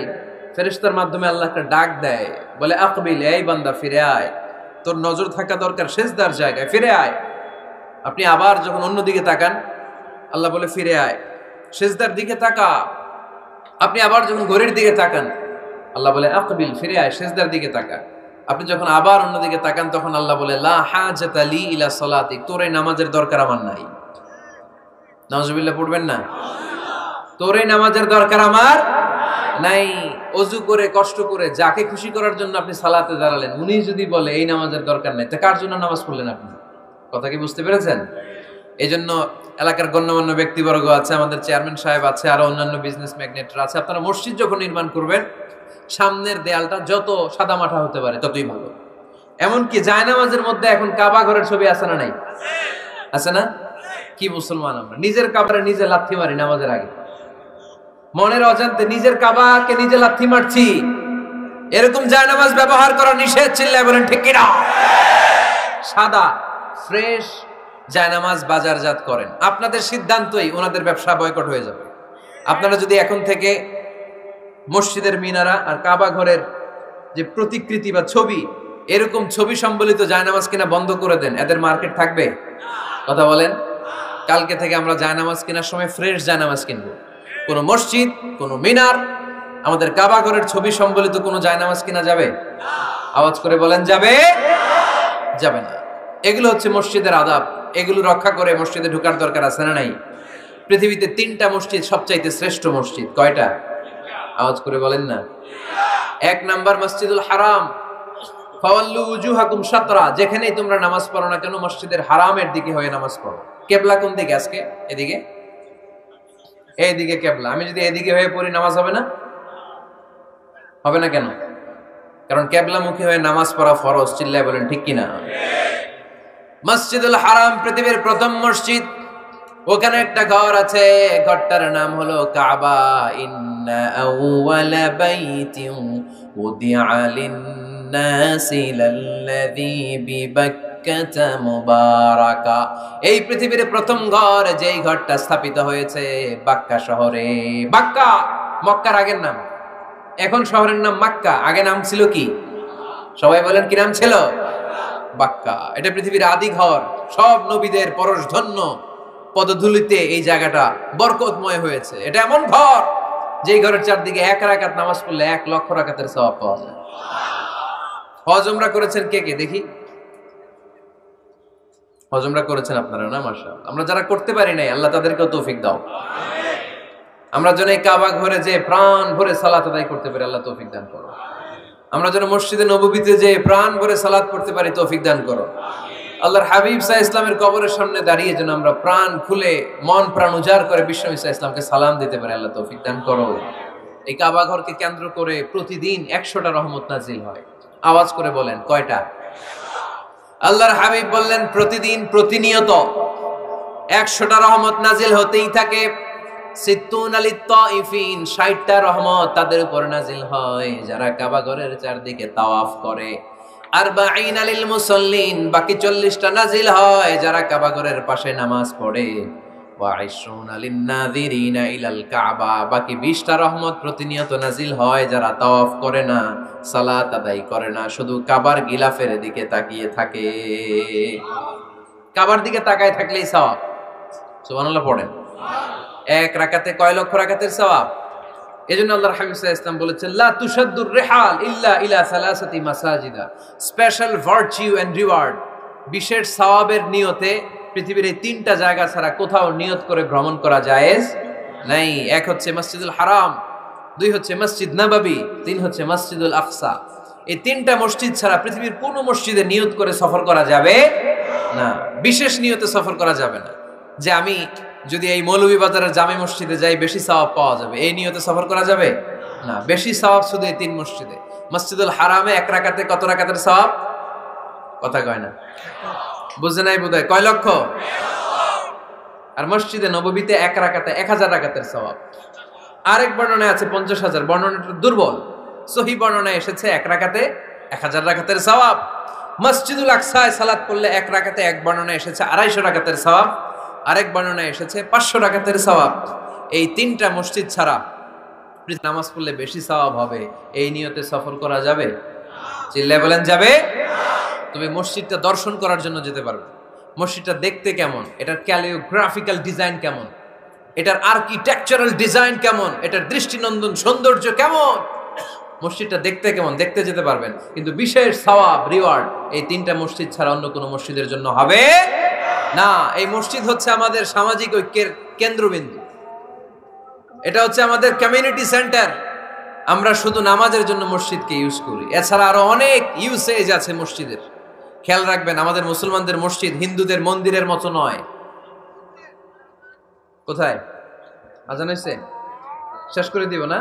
ফেরেশতার মাধ্যমে আল্লাহ একটা ডাক দেয়, বলে আকবিল, এই বান্দা ফিরে আয়, তোর নজর থাকা দরকার সিজদার জায়গায়, ফিরে আয়। আপনি আবার যখন অন্যদিকে তাকান, আল্লাহ বলে ফিরে আয়, সিজদার দিকে তাকা। আপনি আবার যখন ঘড়ির দিকে তাকান, আল্লাহ বলে আকবিল, ফিরে আয়, সিজদার দিকে তাকা। আপনি যখন আবার অন্যদিকে তাকান, তখন আল্লাহ বলে লা হাজাতা লি ইলা সালাতিক, তোর এই নামাজের দরকার আমার নাই। নাউজুবিল্লাহ পড়বেন না? তোর এই নামাজের দরকার আমার নাই। অজু করে কষ্ট করে যাকে খুশি করার জন্য আপনি সালাতে দাঁড়ালেন, উনি যদি বলে এই নামাজের দরকার নাই, তা কার জন্য নামাজ পড়লেন আপনি? কথা কি বুঝতে পেরেছেন? এই জন্য এলাকার গণ্যমান্য ব্যক্তিবর্গ আছে, আমাদের চেয়ারম্যান সাহেব আছে, আরো অন্যান্য বিজনেস ম্যাগনেটরা আছে, আপনারা মসজিদ যখন নির্মাণ করবেন, সামনের দেয়ালটা যত সাদামাটা হতে পারে ততই ভালো। এমনকি জায়নামাজের মধ্যে এখন কাবা ঘরের ছবি আছে না নাই? আছে না? কি মুসলমান আমরা, নিজের কাবারে নিজে লাথি মারি নামাজের আগে, মনের অজান্তে নিজের কাবাকে নিজে লাথি মারছি। এরকম জায়নামাজ ব্যবহার করা নিষেধ। চিল্লায় বলেন ঠিক কি না? সাদা ফ্রেশ জায়নামাজ বাজারজাত করেন, আপনাদের সিদ্ধান্তই ওনাদের ব্যবসা বয়কট হয়ে যাবে। আপনারা যদি এখন থেকে মসজিদের মিনারা আর কাবা ঘরের যে প্রতিকৃতি বা ছবি, এরকম ছবি সম্বলিত জায়নামাজ কিনা বন্ধ করে দেন, এদের মার্কেট থাকবে? কথা বলেন। কালকে থেকে আমরা জায়নামাজ কেনার সময় ফ্রেশ জায়নামাজ কিনবো। কোনো মসজিদ, কোনো মিনার, আমাদের কাবা ঘরের ছবি সম্বলিত কোনো জায়নামাজ কিনা যাবে? আওয়াজ করে বলেন, যাবে? যাবে না। এগুলো হচ্ছে মসজিদের আদাব, এগুলো রক্ষা করে মসজিদে ঢোকার দরকার আছে না নাই? পৃথিবীতে 3টা মসজিদ সবচাইতে শ্রেষ্ঠ মসজিদ, কয়টা? আওয়াজ করে বলেন না। 1 নাম্বার মসজিদুল হারাম, ফাওয়াল্লু উজুহাকুম শাতরা, যেখানেই তোমরা নামাজ পড়ো না কেন মসজিদের হারামের দিকে হয়ে নামাজ পড়ো। কেবলা কোন দিকে আজকে? এদিকে, এইদিকে কেবলা। আমি যদি এদিকে হয়ে পড়ি, নামাজ হবে না? হবে না কেন? কারণ কেবলামুখী হয়ে নামাজ পড়া ফরজ। চিল্লায় বলেন ঠিক কিনা? মসজিদুল হারাম পৃথিবীর প্রথম মসজিদ। ওখানে একটা ঘর আছে, ঘরটার নাম হলো কাবা। ইন্না আউওয়ালা বাইতিন উদিআ লিন-নাসি লাল্লাযী বিবাক্কাতা বিবাক্কাতা মুবারাকা। এই পৃথিবীর প্রথম ঘর যেই ঘরটা স্থাপিত হয়েছে বাক্কা শহরে। বাক্কা মক্কার আগের নাম, এখন শহরের নাম মক্কা, আগে নাম ছিল কি? সবাই বলেন কি নাম ছিল? বাক্কা। এটা পৃথিবীর আদি ঘর, সব নবীদের পরশধন্য পদধূলিতে এই জায়গাটা বরকতময় হয়েছে। এটা এমন ঘর যেই ঘরের চারদিকে 1 রাকাত নামাজ পড়লে 1 লক্ষ রাকাতের সওয়াব পাওয়া যায়। হজ উমরা করেছেন কে কে দেখি? হজ উমরা করেছেন আপনারা না? মাশাআল্লাহ। আমরা যারা করতে পারি নাই আল্লাহ তাদেরকেও তৌফিক দাও। আমরা যেন এই কাবা ঘরে যে প্রাণ ভরে সালাত আদায় করতে পারি, আল্লাহ তৌফিক দান করো। আমরা যেন মসজিদে নববীতে যে প্রাণ ভরে সালাত পড়তে পারি, তৌফিক দান করো। আল্লাহর হাবিব সাল্লাল্লাহু আলাইহি ইসলামের কবরের সামনে দাঁড়িয়ে যেন আমরা প্রাণ খুলে মন প্রাণ উজাড় করে বিশ্বনবী সাল্লাল্লাহু আলাইহি ইসলামকে সালাম দিতে পারি, আল্লাহ তৌফিক দান করো। এই কাবা ঘরকে কেন্দ্র করে প্রতিদিন 100টা রহমত নাজিল হয়। আওয়াজ করে বলেন কয়টা? আল্লাহর হাবিব বললেন প্রতিদিন প্রতিনিয়ত 100টা রহমত নাজিল হতেই থাকে। 60টা রহমত তাদের উপর নাজিল হয় যারা কাবা ঘরের চারদিকে তাওয়াফ করে। 40 লিল মুসাল্লিন, বাকি 40টা নাজিল হয় যারা কাবা ঘরের পাশে নামাজ পড়ে। ওয়া 20 লিন নাযিরিনা ইলাল কাবা, বাকি 20টা রহমত প্রতিনিয়ত নাজিল হয় যারা তাওয়াফ করে না, সালাত আদায় করে না, শুধু কাবার গিলাফের দিকে তাকিয়ে থাকে। কাবার দিকে তাকায় থাকলেই সওয়াব। সুবহানাল্লাহ পড়েন। 1 রাকাতে কয় লক্ষ রাকাতের সওয়াব? এজন্য আল্লাহর হাবিব সাল্লাল্লাহু আলাইহি ওয়াসাল্লাম বলেছেন লা তুশাদ্দুর রিহাল ইল্লা ইলা সালাসাতি মাসাজিদা। স্পেশাল ভার্চু এন্ড রিওয়ার্ড, বিশেষ সওয়াবের নিয়তে পৃথিবীর এই 3টা জায়গা ছাড়া কোথাও নিয়ত করে ভ্রমণ করা জায়েজ নাই। 1 হচ্ছে মসজিদুল হারাম, 2 হচ্ছে মসজিদ নববী, 3 হচ্ছে মসজিদুল আকসা। এই 3টা মসজিদ ছাড়া পৃথিবীর কোনো মসজিদে নিয়ত করে সফর করা যাবে না। বিশেষ নিয়তে সফর করা যাবে না যে আমি যদি এই মৌলভীবাজারের জামে মসজিদে যাই বেশি সওয়াব পাওয়া যাবে, এই নিয়তে সফর করা যাবে না। বেশি সওয়াব শুধু এই 3 মসজিদে। মসজিদুল হারামে 1 রাকাতে কত রাকাতের সওয়াব? কথা কয় না, বুঝে নাই বোধহয়। কয় লক্ষ? আর মসজিদে নববীতে 1 রাকাতে 1000 রাকাতের সওয়াব। আরেক বর্ণনায় আছে 50,000, বর্ণনাটা দুর্বল। সহিহ বর্ণনায় এসেছে 1 রাকাতে 1000 রাকাতের সওয়াব। মসজিদুল আকসায় সালাত পড়লে 1 রাকাতে, এক বর্ণনায় এসেছে 250 রাকাতের সওয়াব, আরেক বর্ণনায় এসেছে 500 রাকাতের সওয়াব। এই 3টা মসজিদ ছাড়া নামাজ পড়লে বেশি সওয়াব হবে, এই নিয়তে সফর করা যাবে? চিল্লায় বলেন যাবে। তবে মসজিদটা দর্শন করার জন্য যেতে পারবে। মসজিদটা দেখতে কেমন, এটার ক্যালিওগ্রাফিক্যাল ডিজাইন কেমন, এটার আর্কিটেকচারাল ডিজাইন কেমন, এটার দৃষ্টিনন্দন সৌন্দর্য কেমন, মসজিদটা দেখতে কেমন, দেখতে যেতে পারবেন। কিন্তু বিশেষ সওয়াব রিওয়ার্ড এই 3টা মসজিদ ছাড়া অন্য কোনো মসজিদের জন্য হবে না। এই মসজিদ হচ্ছে আমাদের সামাজিক ঐক্যের কেন্দ্রবিন্দু, এটা হচ্ছে আমাদের কমিউনিটি সেন্টার। আমরা শুধু নামাজের জন্য মসজিদকে ইউজ করি, এছাড়া আরো অনেক ইউসেজ আছে মসজিদের। খেয়াল রাখবেন, আমাদের মুসলমানদের মসজিদ হিন্দুদের মন্দিরের মতো নয়। কোথায় আজান হইছে? শেষ করে দিব না?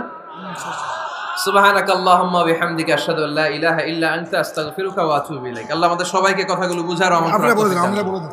সুবহানাকাল্লাহুম্মা ওয়া বিহামদিকা আশহাদু আল্লা ইলাহা ইল্লা আনতা আস্তাগফিরুকা ওয়া আতুবু ইলাইক। আল্লাহ আমাদের সবাইকে কথাগুলো বুঝার আমল করার তৌফিক দান করুন।